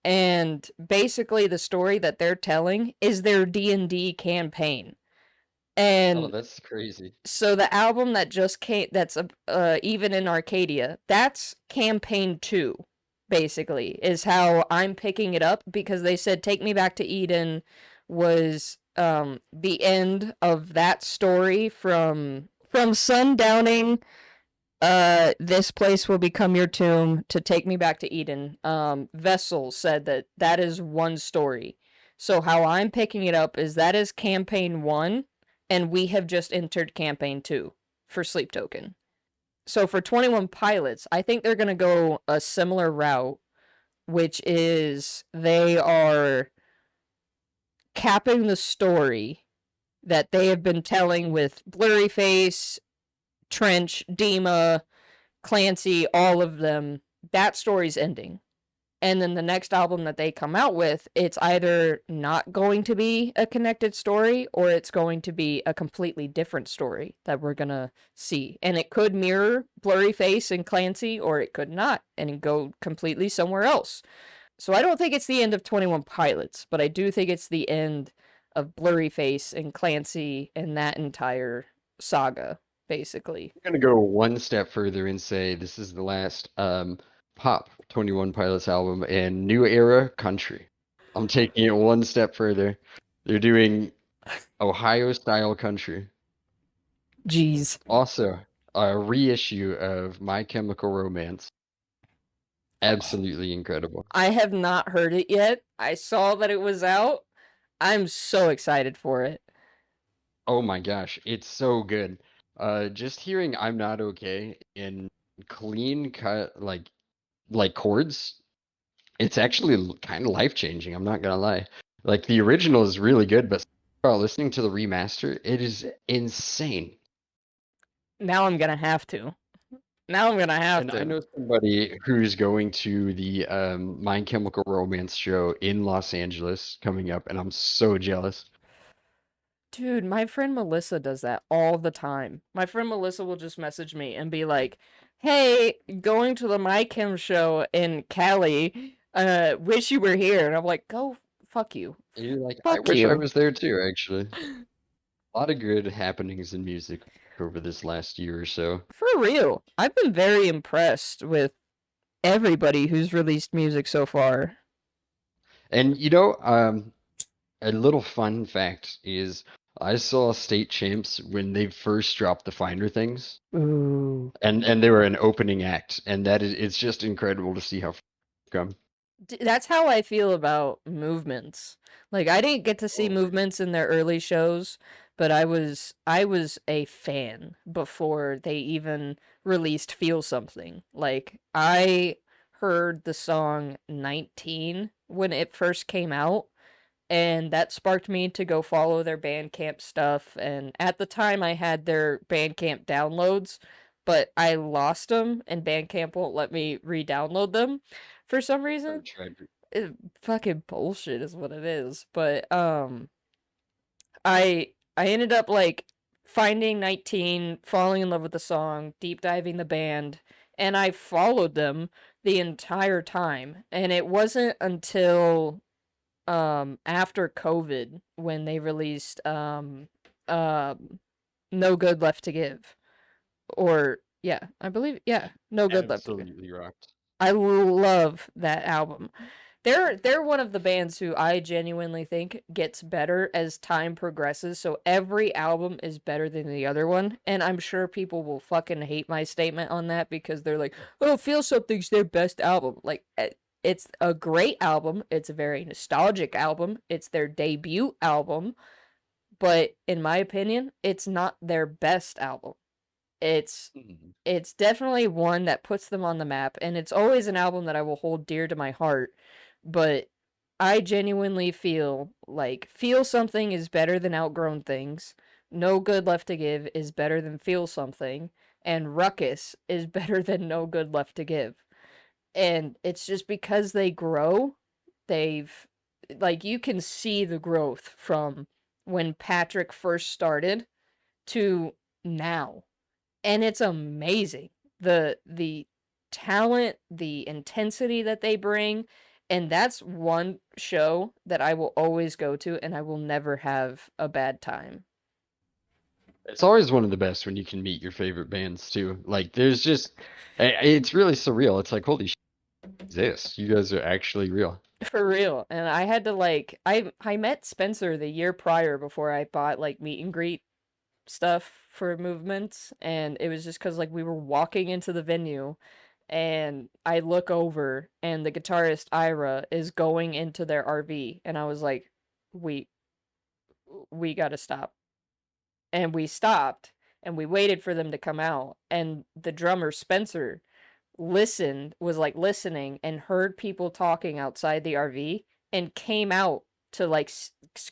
Speaker 2: And basically the story that they're telling is their D&D campaign.
Speaker 1: Oh,
Speaker 2: And
Speaker 1: that's crazy.
Speaker 2: so the album that just came, that's even in Arcadia, that's campaign 2, basically, is how I'm picking it up because they said Take Me Back to Eden was the end of that story from sundowning this place will become your tomb to Take Me Back to Eden. Vessel said that that is one story. So how I'm picking it up is that is campaign 1 and we have just entered campaign 2 for Sleep Token. So for 21 Pilots, I think they're going to go a similar route, which is they are capping the story that they have been telling with Blurryface, Trench, Dima, Clancy, all of them. That story's ending. And then the next album that they come out with, it's either not going to be a connected story or it's going to be a completely different story that we're going to see. And it could mirror Blurryface and Clancy or it could not and go completely somewhere else. So I don't think it's the end of 21 Pilots, but I do think it's the end of Blurryface and Clancy and that entire saga, basically.
Speaker 1: I'm gonna go one step further and say this is the last pop 21 Pilots album and new era country. I'm taking it one step further. They're doing Ohio style country.
Speaker 2: Jeez.
Speaker 1: Also, a reissue of My Chemical Romance. Absolutely incredible.
Speaker 2: I have not heard it yet. I saw that it was out. I'm so excited for it.
Speaker 1: Oh my gosh, it's so good. Just hearing I'm Not Okay in clean cut like chords, it's actually kind of life-changing, I'm not gonna lie. Like the original is really good, but listening to the remaster, it is insane.
Speaker 2: Now I'm gonna have to. Now I'm gonna have
Speaker 1: And I
Speaker 2: to.
Speaker 1: know somebody who's going to the My Chemical Romance show in Los Angeles coming up, and I'm so jealous.
Speaker 2: Dude, my friend Melissa does that all the time. My friend Melissa will just message me and be like, "Hey, going to the My Chem show in Cali. Wish you were here." And I'm like, "Go fuck you.
Speaker 1: And you're like, I
Speaker 2: Fuck
Speaker 1: wish I
Speaker 2: you."
Speaker 1: was there too, actually. A lot of good happenings in music over this last year or so.
Speaker 2: For real. I've been very impressed with everybody who's released music so far.
Speaker 1: And a little fun fact is I saw State Champs when they first dropped the Finder things,
Speaker 2: Ooh.
Speaker 1: and they were an opening act, and that is it's just incredible to see how far they've come.
Speaker 2: That's how I feel about movements. Like I didn't get to see
Speaker 1: Oh my God.
Speaker 2: movements in their early shows, but I was a fan before they even released Feel Something. Like I heard the song 19 when it first came out and that sparked me to go follow their Bandcamp stuff. And at the time, I had their Bandcamp downloads, but I lost them, and Bandcamp won't let me re-download them for some reason.
Speaker 1: Hard tried.
Speaker 2: It, fucking bullshit is what it is. But I ended up like finding 19, falling in love with the song, deep diving the band, and I followed them the entire time. And it wasn't until after COVID when they released um No Good Left to Give. Or yeah, I believe yeah, No Good Left to Give.
Speaker 1: Absolutely rocked.
Speaker 2: I love that album. They're one of the bands who I genuinely think gets better as time progresses. So every album is better than the other one, and I'm sure people will fucking hate my statement on that because they're like, "Oh, Feel Something's their best album." Like it's a great album. It's a very nostalgic album. It's their debut album, but in my opinion, it's not their best album. It's
Speaker 1: Mhm.
Speaker 2: it's definitely one that puts them on the map, and it's always an album that I will hold dear to my heart. But I genuinely feel like Feel Something is better than Outgrown Things. No Good Left to Give is better than Feel Something, and Ruckus is better than No Good Left to Give. And it's just because they grow, they've like you can see the growth from when Patrick first started to now, and it's amazing. The talent, the intensity that they bring, and that's one show that I will always go to and I will never have a bad time.
Speaker 1: It's always one of the best when you can meet your favorite bands too. Like there's just it's really surreal. It's like holy shit. exist. You guys are actually real.
Speaker 2: For real. And I had to like I met Spencer the year prior before I bought like meet and greet stuff for movements, and it was just because like we were walking into the venue and I look over and the guitarist Ira is going into their RV and I was like, we we gotta stop. And we stopped and we waited for them to come out, and the drummer Spencer was like listening and heard people talking outside the RV and came out to like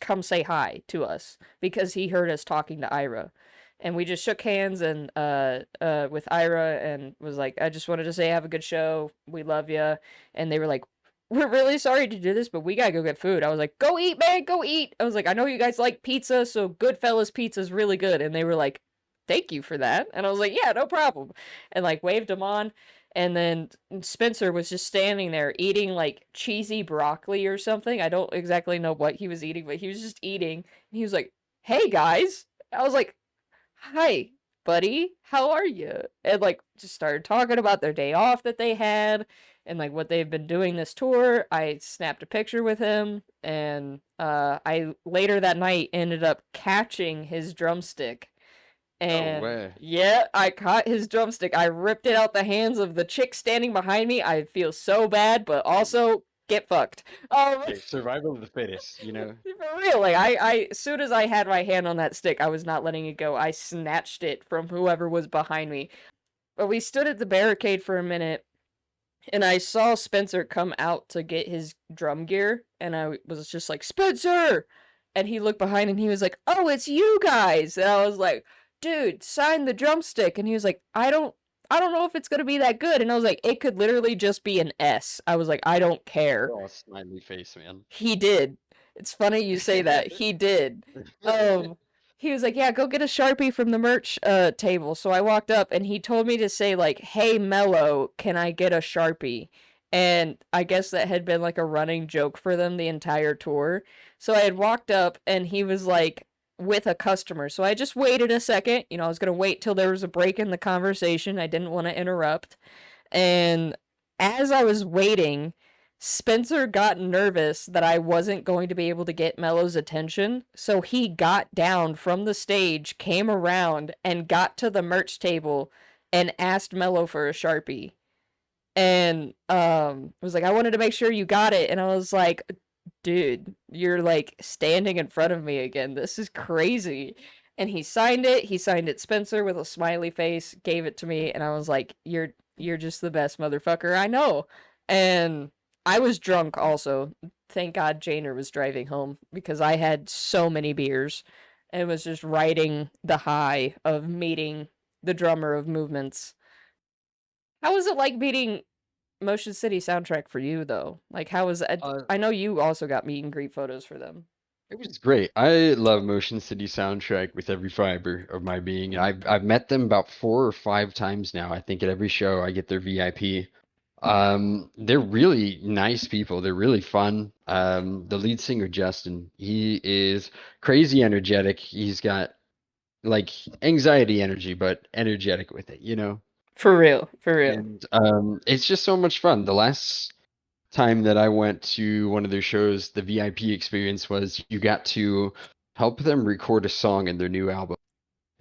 Speaker 2: come say hi to us because he heard us talking to Ira. And we just shook hands and with Ira and was like, I just wanted to say have a good show. We love you. And they were like, we're really sorry to do this, but we gotta go get food. I was like, go eat, man, go eat. I was like, I know you guys like pizza, so Goodfellas pizza is really good. And they were like, thank you for that. And I was like, yeah, no problem. And like waved them on. And then Spencer was just standing there eating like cheesy broccoli or something. I don't exactly know what he was eating, but he was just eating. And he was like, hey guys. I was like, hi, buddy. How are you? And like just started talking about their day off that they had and like what they've been doing this tour. I snapped a picture with him and I later that night ended up catching his drumstick,
Speaker 1: No
Speaker 2: and
Speaker 1: way.
Speaker 2: yeah, I caught his drumstick. I ripped it out the hands of the chick standing behind me. I feel so bad, but
Speaker 1: Hey,
Speaker 2: also get fucked.
Speaker 1: hey, survival of the fittest, you know?
Speaker 2: For real, like as soon as I had my hand on that stick, I was not letting it go. I snatched it from whoever was behind me. But we stood at the barricade for a minute, and I saw Spencer come out to get his drum gear, and I was just like, Spencer! And he looked behind and he was like, oh, it's you guys! And I was like, dude, sign the drumstick. And he was like, I don't know if it's gonna be that good. And I was like, it could literally just be an S. I was like, I don't care.
Speaker 1: Oh, smiley face, man.
Speaker 2: He did. It's funny you say that. He did. Um, he was like, "Yeah, go get a Sharpie from the merch table." So I walked up and he told me to say like, "Hey Mello, can I get a Sharpie?" And I guess that had been like a running joke for them the entire tour. So I had walked up and he was like with a customer. So I just waited a second. I was going to wait till there was a break in the conversation. I didn't want to interrupt. And as I was waiting, Spencer got nervous that I wasn't going to be able to get Mello's attention, so he got down from the stage, came around, and got to the merch table and asked Mello for a Sharpie. And was like, I wanted to make sure you got it. And I was like, dude, you're like standing in front of me again. This is crazy. And he signed it. He signed it Spencer with a smiley face, gave it to me, and I was like, you're just the best motherfucker I know. And I was drunk also. Thank God Janer was driving home because I had so many beers and was just riding the high of meeting the drummer of Movements. How was it like meeting Motion City Soundtrack for you though? Like how was it?
Speaker 1: Uh,
Speaker 2: I know you also got meet and greet photos for them.
Speaker 1: it was great. I love Motion City Soundtrack with every fiber of my being. I've met them about 4 or 5 times now. I think at every show I get their VIP. They're really nice people. They're really fun. The lead singer, Justin, he is crazy energetic. He's got like anxiety energy, but energetic with it, you know?
Speaker 2: For real, for real.
Speaker 1: And it's just so much fun. The last time that I went to one of their shows, the VIP experience was you got to help them record a song in their new album.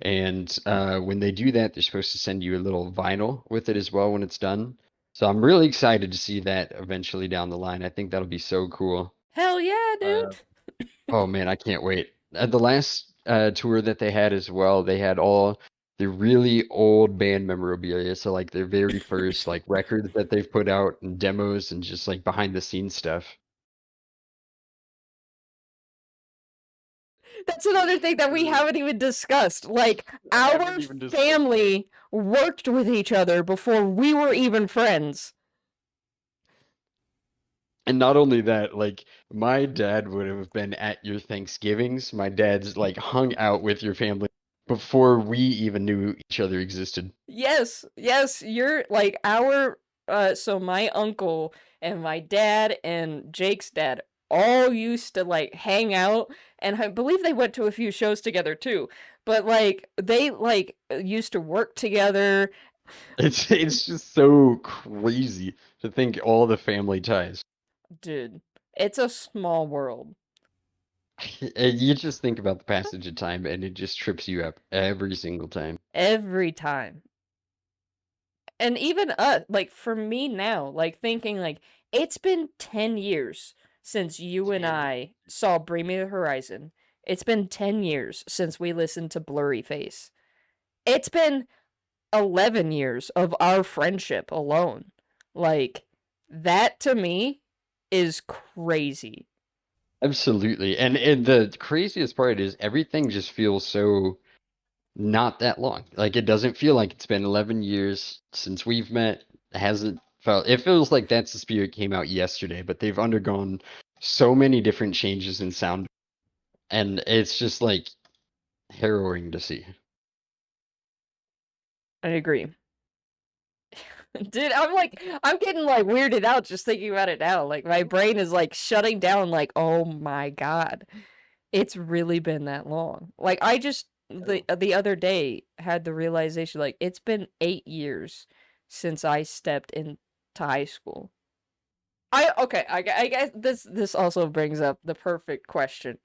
Speaker 1: And when they do that, they're supposed to send you a little vinyl with it as well when it's done. So I'm really excited to see that eventually down the line. I think that'll be so cool.
Speaker 2: Hell yeah,
Speaker 1: Uh,
Speaker 2: dude.
Speaker 1: oh man, I can't wait. The last tour that they had as well, they had all the really old band memorabilia. So like their very first like records that they've put out and demos and just like behind the scenes stuff.
Speaker 2: That's another thing that we
Speaker 1: Uh,
Speaker 2: haven't even discussed. Like,
Speaker 1: I haven't
Speaker 2: our
Speaker 1: even discussed it.
Speaker 2: family worked with each other before we were even friends.
Speaker 1: And not only that, like my dad would have been at your Thanksgivings. My dad's like hung out with your family before we even knew each other existed.
Speaker 2: Yes, yes, you're like so my uncle and my dad and Jake's dad all used to like hang out, and I believe they went to a few shows together too. But like they like used to work together.
Speaker 1: It's just so crazy to think all the family ties.
Speaker 2: Dude, it's a small world.
Speaker 1: And you just think about the passage of time and it just trips you up every single time.
Speaker 2: Every time. And even like for me now, like thinking like it's been 10 years since you and
Speaker 1: 10.
Speaker 2: I saw Bring Me the Horizon. It's been 10 years since we listened to Blurry Face. It's been 11 years of our friendship alone. Like that to me is crazy.
Speaker 1: Absolutely. And the craziest part is everything just feels so not that long. Like it doesn't feel like it's been 11 years since we've met. It hasn't felt, it feels like That's the Spirit came out yesterday, but they've undergone so many different changes in sound and it's just like harrowing to see.
Speaker 2: I agree. Dude, I'm getting like weirded out just thinking about it now. Like my brain is like shutting down like, "Oh my God. It's really been that long." Like I just the other day had the realization like it's been 8 years since I stepped into high school. I okay, I guess this also brings up the perfect question.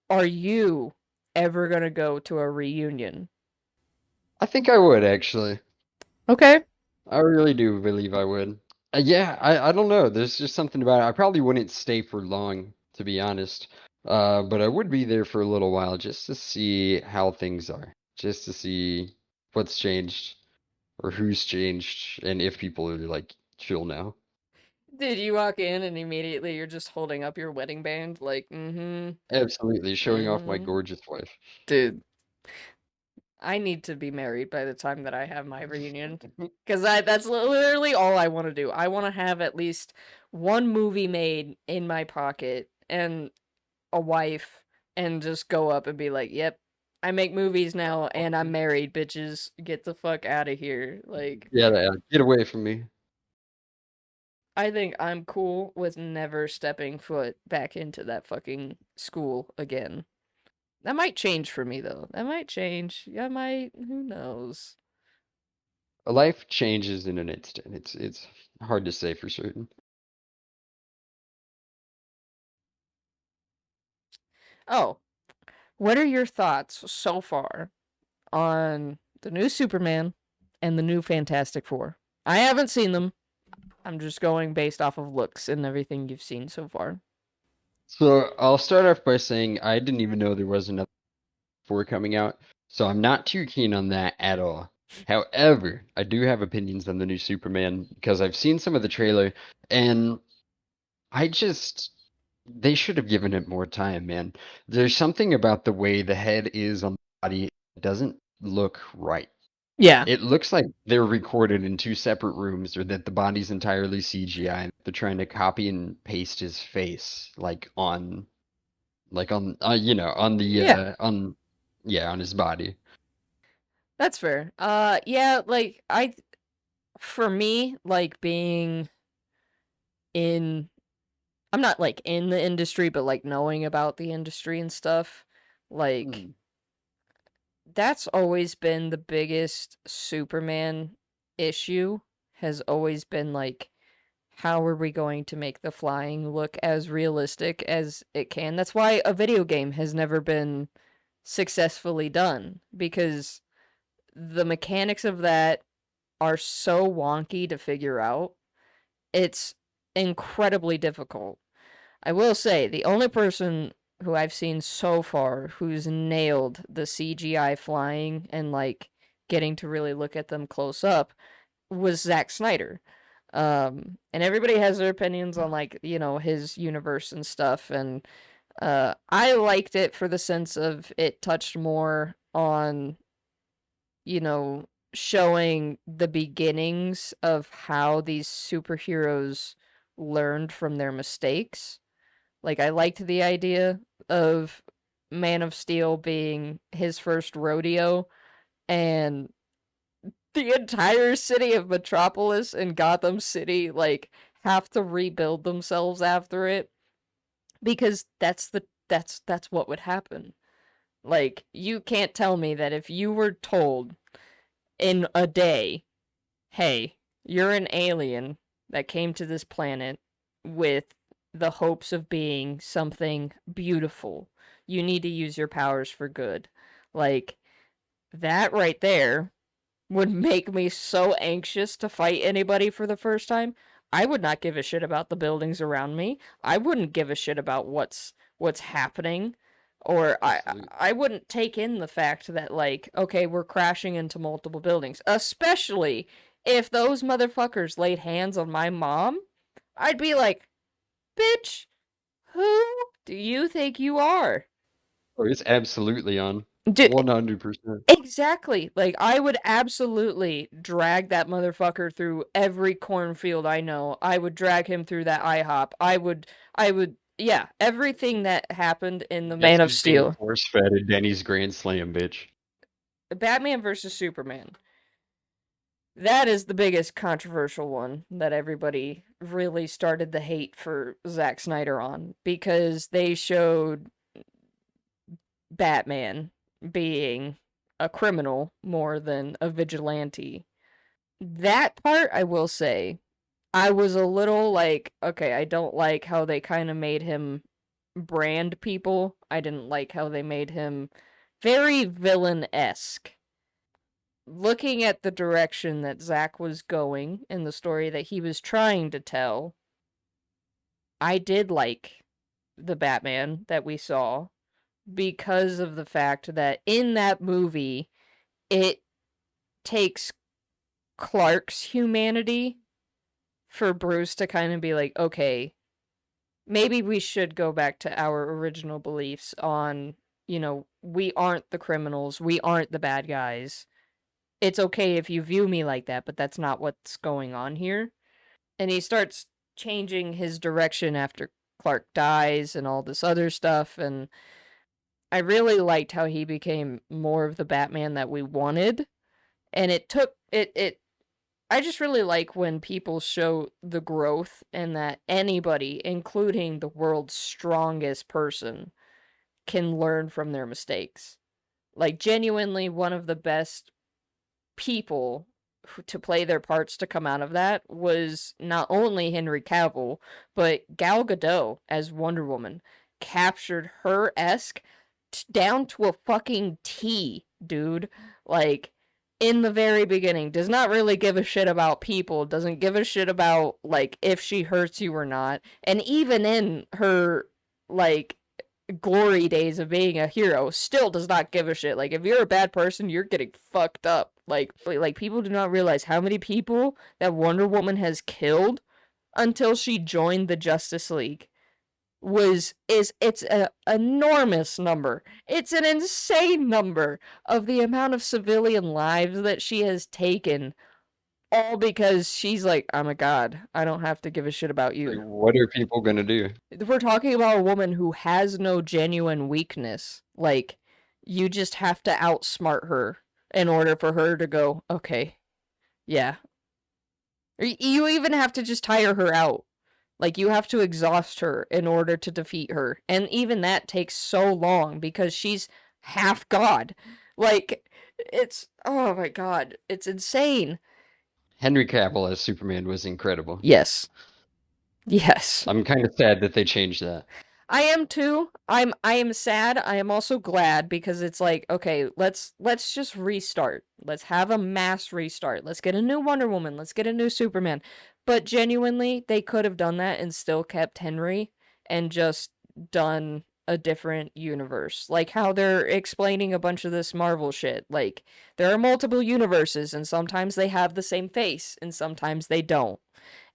Speaker 2: Are you ever gonna go to a reunion?
Speaker 1: I think I would actually.
Speaker 2: Okay.
Speaker 1: I really do believe I would. Yeah, I don't know. There's just something about it. I probably wouldn't stay for long, to be honest. But I would be there for a little while just to see how things are, just to see what's changed or who's changed and if people are like chill now.
Speaker 2: Did you walk in and immediately you're just holding up your wedding band like, mm-hmm,
Speaker 1: Absolutely, showing off my
Speaker 2: mm-hmm.
Speaker 1: gorgeous wife.
Speaker 2: Dude, I need to be married by the time that I have my reunion. Because that's literally all I want to do. I want to have at least one movie made in my pocket and a wife and just go up and be like, yep, I make movies now and I'm married, bitches. Get the fuck out of here. Like,
Speaker 1: Yeah, yeah, get away from me.
Speaker 2: I think I'm cool with never stepping foot back into that fucking school again. That might change for me though. That might change. I might. Who knows?
Speaker 1: A life changes in an instant. It's hard to say for certain.
Speaker 2: Oh, what are your thoughts so far on the new Superman and the new Fantastic Four? I haven't seen them. I'm just going based off of looks and everything you've seen so far.
Speaker 1: So I'll start off by saying I didn't even know there was another four coming out, so I'm not too keen on that at all. However, I do have opinions on the new Superman because I've seen some of the trailer, and I just they should have given it more time, man. There's something about the way the head is on the body that doesn't look right.
Speaker 2: Yeah.
Speaker 1: It looks like they're recorded in two separate rooms, or that the body's entirely CGI. And they're trying to copy and paste his face, like on on the
Speaker 2: Yeah,
Speaker 1: on yeah, on his body.
Speaker 2: that's fair. Yeah, like for me, like being in I'm not like in the industry, but like knowing about the industry and stuff, like
Speaker 1: Hmm.
Speaker 2: that's always been the biggest Superman issue, has always been like how are we going to make the flying look as realistic as it can? That's why a video game has never been successfully done because the mechanics of that are so wonky to figure out. It's incredibly difficult. I will say the only person who I've seen so far who's nailed the CGI flying and like getting to really look at them close up was Zack Snyder. And everybody has their opinions on like, his universe and stuff. And I liked it for the sense of it touched more on, you know, showing the beginnings of how these superheroes learned from their mistakes. Like I liked the idea of Man of Steel being his first rodeo and the entire city of Metropolis and Gotham City like have to rebuild themselves after it because that's what would happen. Like you can't tell me that if you were told in a day hey, you're an alien that came to this planet with the hopes of being something beautiful. You need to use your powers for good. Like, that right there would make me so anxious to fight anybody for the first time. I would not give a shit about the buildings around me. I wouldn't give a shit about what's happening. Or
Speaker 1: Absolutely.
Speaker 2: I wouldn't take in the fact that, like, okay, we're crashing into multiple buildings. Especially if those motherfuckers laid hands on my mom, I'd be like, bitch, who do you think you are?
Speaker 1: Oh, it's absolutely on.
Speaker 2: Do,
Speaker 1: 100%.
Speaker 2: exactly. Like, I would absolutely drag that motherfucker through every cornfield I know. I would drag him through that IHOP. Yeah, everything that happened in the
Speaker 1: Guess
Speaker 2: Man of
Speaker 1: who's being
Speaker 2: Steel.
Speaker 1: force-fed at Denny's Grand Slam, bitch?
Speaker 2: Batman versus Superman. That is the biggest controversial one that everybody really started the hate for Zack Snyder on because they showed Batman being a criminal more than a vigilante. That part, I will say, I was a little like, okay, I don't like how they kind of made him brand people. I didn't like how they made him very villain-esque. Looking at the direction that Zack was going in the story that he was trying to tell, I did like the Batman that we saw because of the fact that in that movie, it takes Clark's humanity for Bruce to kind of be like, okay, maybe we should go back to our original beliefs on, we aren't the criminals, we aren't the bad guys. It's okay if you view me like that, but that's not what's going on here. And he starts changing his direction after Clark dies and all this other stuff. And I really liked how he became more of the Batman that we wanted. And it took it I just really like when people show the growth and that anybody, including the world's strongest person, can learn from their mistakes. Like, genuinely, one of the best people to play their parts to come out of that was not only Henry Cavill, but Gal Gadot as Wonder Woman captured her esque down to a fucking T, dude. Like, in the very beginning, does not really give a shit about people, doesn't give a shit about, like, if she hurts you or not. And even in her, like, glory days of being a hero, still does not give a shit. Like, if you're a bad person, you're getting fucked up. Like people do not realize how many people that Wonder Woman has killed until she joined the Justice League. It's an enormous number. It's an insane number of the amount of civilian lives that she has taken, all because she's like, I'm a god. I don't have to give a shit about
Speaker 1: Like,
Speaker 2: you.
Speaker 1: what are people gonna do?
Speaker 2: We're talking about a woman who has no genuine weakness. Like, you just have to outsmart her in order for her to go, okay, yeah. You even have to just tire her out. Like, you have to exhaust her in order to defeat her. And even that takes so long because she's half god. Like, oh my god, it's insane.
Speaker 1: Henry Cavill as Superman was incredible.
Speaker 2: Yes. Yes.
Speaker 1: I'm kind of sad that they changed that.
Speaker 2: I am too. I am sad. I am also glad because it's like, okay, let's just restart. Let's have a mass restart. Let's get a new Wonder Woman. Let's get a new Superman. But genuinely, they could have done that and still kept Henry and just done a different universe. Like how they're explaining a bunch of this Marvel shit. Like, there are multiple universes and sometimes they have the same face and sometimes they don't.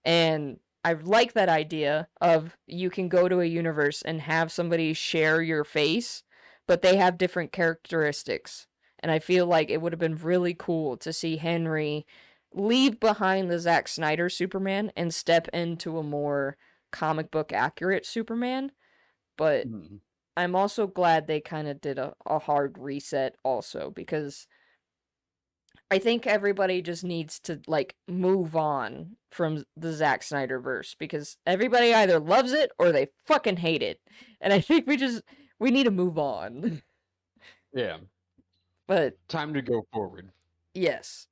Speaker 2: And I like that idea of you can go to a universe and have somebody share your face, but they have different characteristics. And I feel like it would have been really cool to see Henry leave behind the Zack Snyder Superman and step into a more comic book accurate Superman. But
Speaker 1: Mhm.
Speaker 2: I'm also glad they kind of did a hard reset also because I think everybody just needs to like move on from the Zack Snyder verse because everybody either loves it or they fucking hate it. And I think we need to move on.
Speaker 1: Yeah,
Speaker 2: But
Speaker 1: time to go forward.
Speaker 2: yes.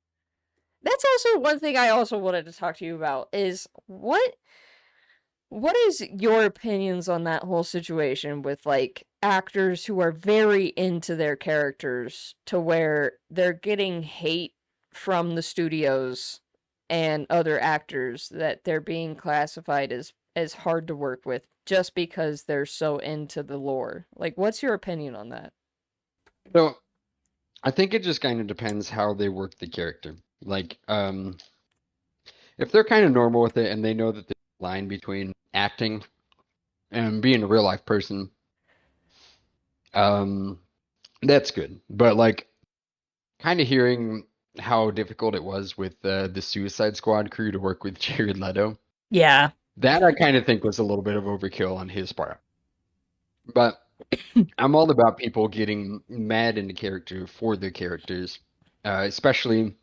Speaker 2: That's also one thing I also wanted to talk to you about is what is your opinions on that whole situation with like actors who are very into their characters to where they're getting hate from the studios and other actors that they're being classified as hard to work with just because they're so into the lore. Like what's your opinion on that?
Speaker 1: So I think it just kind of depends how they work the character. Like, if they're kind of normal with it and they know that the line between acting and being a real life person, um, that's good. But like, kind of hearing how difficult it was with the Suicide Squad crew to work with Jared Leto,
Speaker 2: Yeah.
Speaker 1: that I kind of think was a little bit of overkill on his part. But I'm all about people getting mad into character for their characters, especially,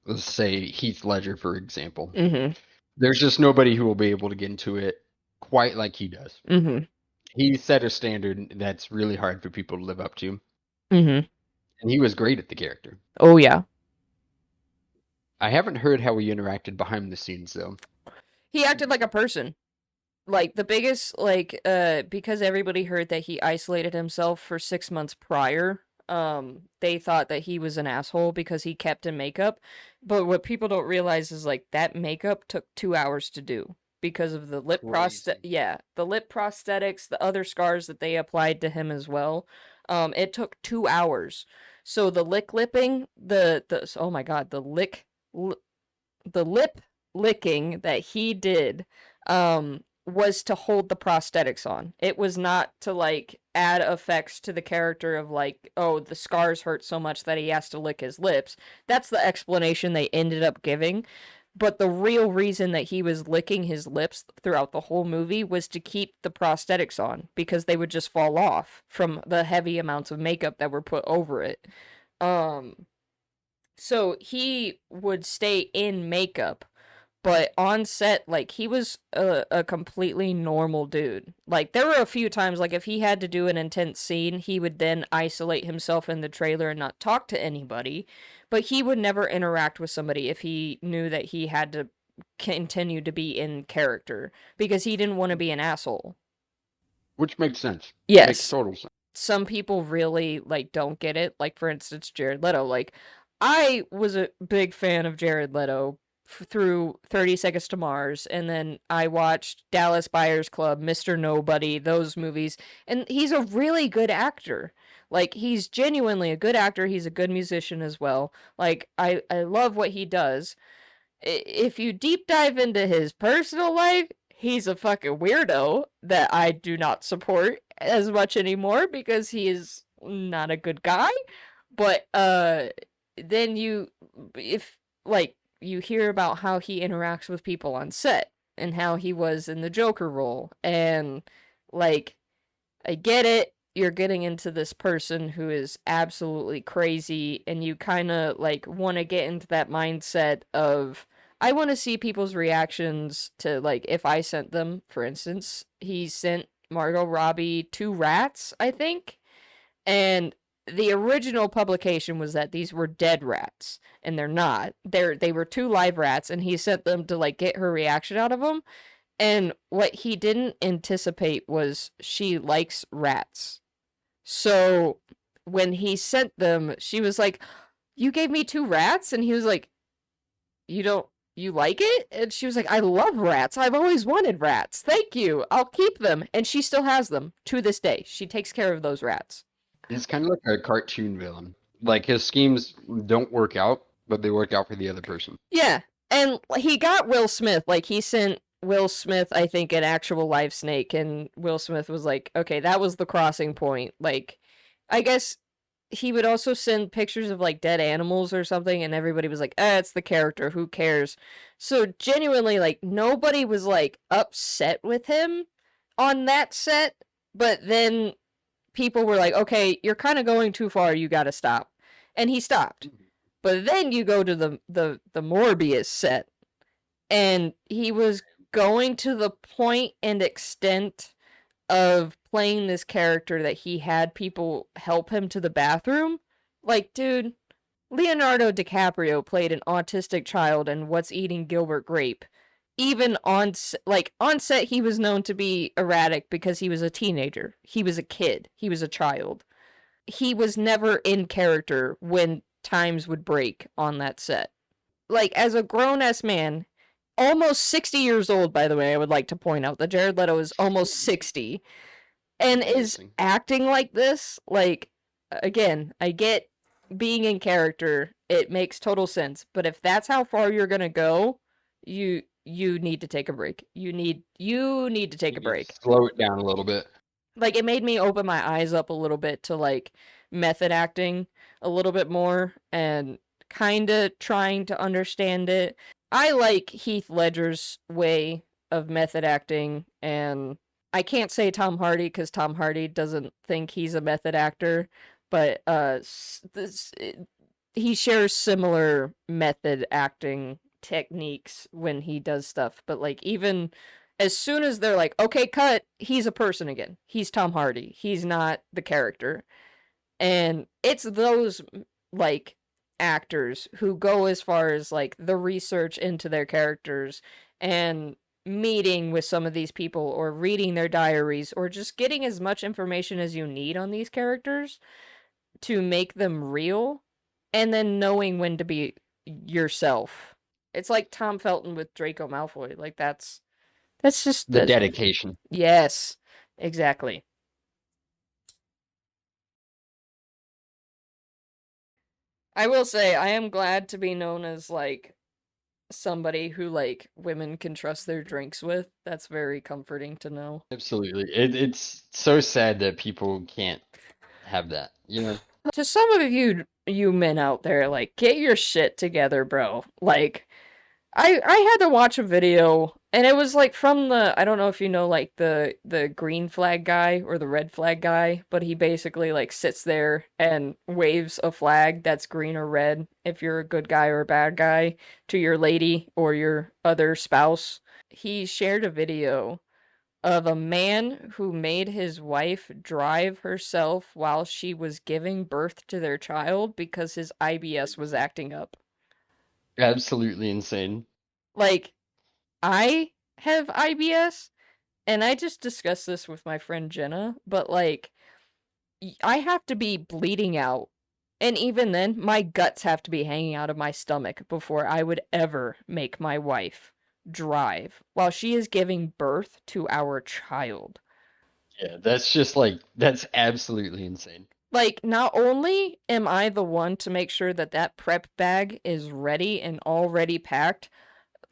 Speaker 1: let's say, Heath Ledger, for example.
Speaker 2: Mhm.
Speaker 1: There's just nobody who will be able to get into it quite like he does.
Speaker 2: Mhm.
Speaker 1: He set a standard that's really hard for people to live up to,
Speaker 2: Mhm.
Speaker 1: and he was great at the character.
Speaker 2: Oh yeah.
Speaker 1: I haven't heard how he interacted behind the scenes, though.
Speaker 2: He acted like a person. Like the biggest like because everybody heard that he isolated himself for 6 months prior, they thought that he was an asshole because he kept in makeup, but what people don't realize is like that makeup took 2 hours to do because of the
Speaker 1: Crazy.
Speaker 2: the lip prosthetics, the other scars that they applied to him as well. It took 2 hours. So the lipping, the oh my god, the lip licking that he did was to hold the prosthetics on. It was not to like add effects to the character of like, oh, the scars hurt so much that he has to lick his lips. That's the explanation they ended up giving. But the real reason that he was licking his lips throughout the whole movie was to keep the prosthetics on because they would just fall off from the heavy amounts of makeup that were put over it. Um so he would stay in makeup, but on set, like he was a completely normal dude. Like there were a few times, like if he had to do an intense scene, he would then isolate himself in the trailer and not talk to anybody. But he would never interact with somebody if he knew that he had to continue to be in character because he didn't want to be an asshole.
Speaker 1: Which makes sense. Makes
Speaker 2: Yes,
Speaker 1: total sense.
Speaker 2: some people really like don't get it. Like for instance, Jared Leto. Like I was a big fan of Jared Leto through 30 Seconds to Mars, and then I watched Dallas Buyers Club, Mr. Nobody, those movies, and he's a really good actor. Like he's genuinely a good actor. He's a good musician as well. Like I love what he does. If you deep dive into his personal life, he's a fucking weirdo that I do not support as much anymore because he is not a good guy. But then if like you hear about how he interacts with people on set and how he was in the Joker role and like I get it. You're getting into this person who is absolutely crazy, and you kind of like want to get into that mindset of I want to see people's reactions to like if I sent them, for instance, he sent Margot Robbie two rats, I think, and the original publication was that these were dead rats, and they're not. They were two live rats, and he sent them to like get her reaction out of them. And what he didn't anticipate was she likes rats. So when he sent them, she was like, "You gave me two rats?" And he was like, "You don't you like it?" And she was like, "I love rats. I've always wanted rats. Thank you. I'll keep them." And she still has them to this day. She takes care of those rats.
Speaker 1: He's kind of like a cartoon villain. Like his schemes don't work out, but they work out for the other person.
Speaker 2: Yeah. And he got Will Smith. Like he sent Will Smith, I think, an actual live snake, and Will Smith was like, "Okay, that was the crossing point." Like I guess he would also send pictures of like dead animals or something, and everybody was like, it's the character, who cares? So genuinely, like nobody was like upset with him on that set, but then people were like, okay, you're kind of going too far, you gotta stop. And he stopped. But then you go to the Morbius set, and he was going to the point and extent of playing this character that he had people help him to the bathroom. Like, dude, Leonardo DiCaprio played an autistic child in What's Eating Gilbert Grape. Even on set, he was known to be erratic because he was a teenager. He was a kid. He was a child. He was never in character when times would break on that set. Like, as a grown ass man, almost 60 years old, by the way, I would like to point out that Jared Leto is almost 60 and is
Speaker 1: Amazing.
Speaker 2: acting like this. Like, again, I get being in character, it makes total sense. But if that's how far you're gonna go, you need to take a break. You need to take
Speaker 1: You
Speaker 2: a
Speaker 1: need to
Speaker 2: break.
Speaker 1: slow it down a little bit.
Speaker 2: Like, it made me open my eyes up a little bit to like method acting a little bit more and kind of trying to understand it. I like Heath Ledger's way of method acting, and I can't say Tom Hardy because Tom Hardy doesn't think he's a method actor, but he shares similar method acting techniques when he does stuff. But like, even as soon as they're like, okay, cut, he's a person again. He's Tom Hardy. He's not the character. And it's those like actors who go as far as like the research into their characters and meeting with some of these people or reading their diaries or just getting as much information as you need on these characters to make them real and then knowing when to be yourself. It's like Tom Felton with Draco Malfoy. Like, that's just
Speaker 1: The
Speaker 2: that's
Speaker 1: dedication.
Speaker 2: yes, exactly. I will say I am glad to be known as like somebody who like women can trust their drinks with. That's very comforting to know.
Speaker 1: Absolutely. It's so sad that people can't have that, you know?
Speaker 2: To some of you men out there, like, get your shit together, bro. Like, I had to watch a video and it was like from the, I don't know if you know, like the green flag guy or the red flag guy, but he basically like sits there and waves a flag that's green or red if you're a good guy or a bad guy to your lady or your other spouse. He shared a video of a man who made his wife drive herself while she was giving birth to their child because his IBS was acting up.
Speaker 1: Absolutely insane.
Speaker 2: Like, I have IBS, and I just discussed this with my friend Jenna, but like, I have to be bleeding out. And even then, my guts have to be hanging out of my stomach before I would ever make my wife drive while she is giving birth to our child.
Speaker 1: Yeah, that's just like that's absolutely insane.
Speaker 2: Like, not only am I the one to make sure that that prep bag is ready and already packed,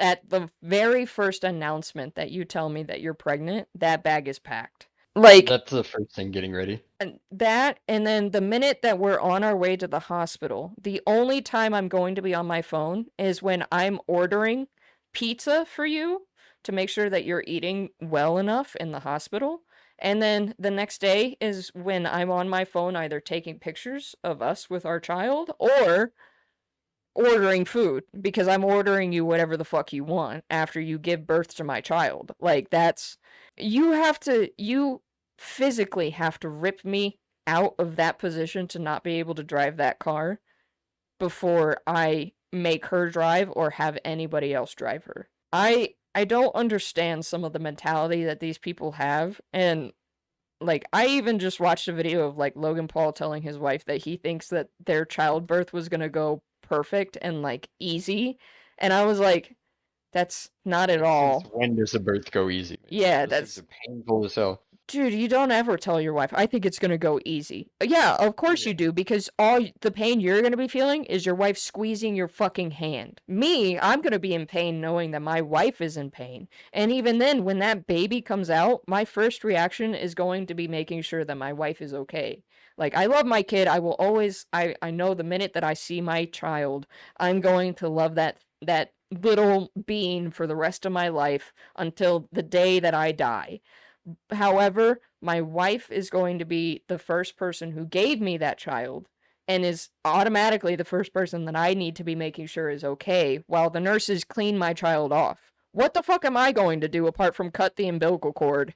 Speaker 2: at the very first announcement that you tell me that you're pregnant, that bag is packed. Like,
Speaker 1: That's the first thing getting ready.
Speaker 2: and that, and then the minute that we're on our way to the hospital, the only time I'm going to be on my phone is when I'm ordering pizza for you to make sure that you're eating well enough in the hospital. And then the next day is when I'm on my phone either taking pictures of us with our child or ordering food because I'm ordering you whatever the fuck you want after you give birth to my child. Like, that's, you physically have to rip me out of that position to not be able to drive that car before I make her drive or have anybody else drive her. I don't understand some of the mentality that these people have, and like, I even just watched a video of like Logan Paul telling his wife that he thinks that their childbirth was gonna go perfect and like easy, and I was like, that's not at
Speaker 1: Since
Speaker 2: all.
Speaker 1: when does a birth go easy, man?
Speaker 2: Yeah,
Speaker 1: Those things
Speaker 2: that's,
Speaker 1: are painful as hell.
Speaker 2: dude, you don't ever tell your wife, I think it's gonna go easy. Yeah, of course
Speaker 1: Yeah.
Speaker 2: you do, because all the pain you're gonna be feeling is your wife squeezing your fucking hand. Me, I'm gonna be in pain knowing that my wife is in pain. And even then, when that baby comes out, my first reaction is going to be making sure that my wife is okay. Like, I love my kid. I will always, I know the minute that I see my child, I'm going to love that little being for the rest of my life until the day that I die. However, my wife is going to be the first person who gave me that child and is automatically the first person that I need to be making sure is okay while the nurses clean my child off. What the fuck am I going to do apart from cut the umbilical cord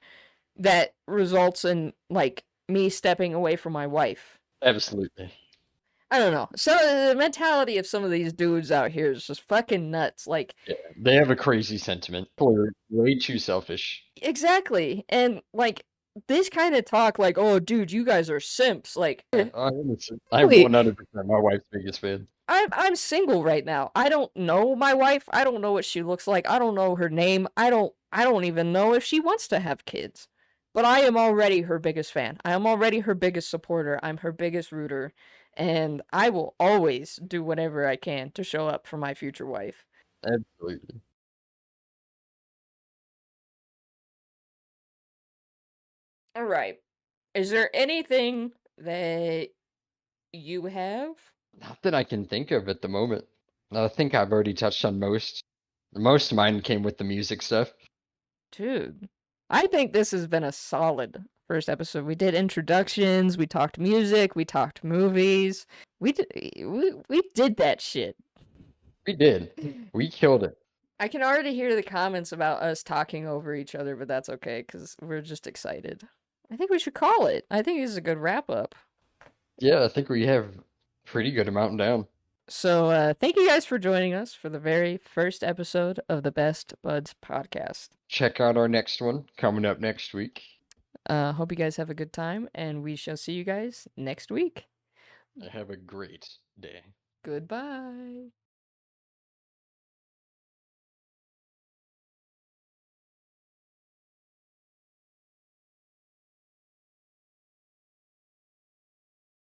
Speaker 2: that results in like me stepping away from my wife?
Speaker 1: Absolutely.
Speaker 2: I don't know. So the mentality of some of these dudes out here is just fucking nuts. Like,
Speaker 1: Yeah, they have a crazy sentiment. They're way too selfish.
Speaker 2: exactly. And like this kind of talk like, "Oh, dude, you guys are simps." Like,
Speaker 1: I'm
Speaker 2: really,
Speaker 1: 100% my wife's biggest fan.
Speaker 2: I'm single right now. I don't know my wife. I don't know what she looks like. I don't know her name. I don't even know if she wants to have kids. But I am already her biggest fan. I am already her biggest supporter. I'm her biggest rooter, and I will always do whatever I can to show up for my future wife.
Speaker 1: Absolutely.
Speaker 2: All right. Is there anything that you have?
Speaker 1: Not that I can think of at the moment. I think I've already touched on most. Most of mine came with the music stuff.
Speaker 2: Dude, I think this has been a solid first episode. We did introductions, we talked music, we talked movies. We did that shit.
Speaker 1: We did. We killed it.
Speaker 2: I can already hear the comments about us talking over each other, but that's okay because we're just excited. I think we should call it. I think this is a good wrap up.
Speaker 1: Yeah, I think we have pretty good amount down.
Speaker 2: So, thank you guys for joining us for the very first episode of the Best Buds podcast.
Speaker 1: Check out our next one coming up next week.
Speaker 2: Hope you guys have a good time, and we shall see you guys next week.
Speaker 1: Have a great day.
Speaker 2: Goodbye.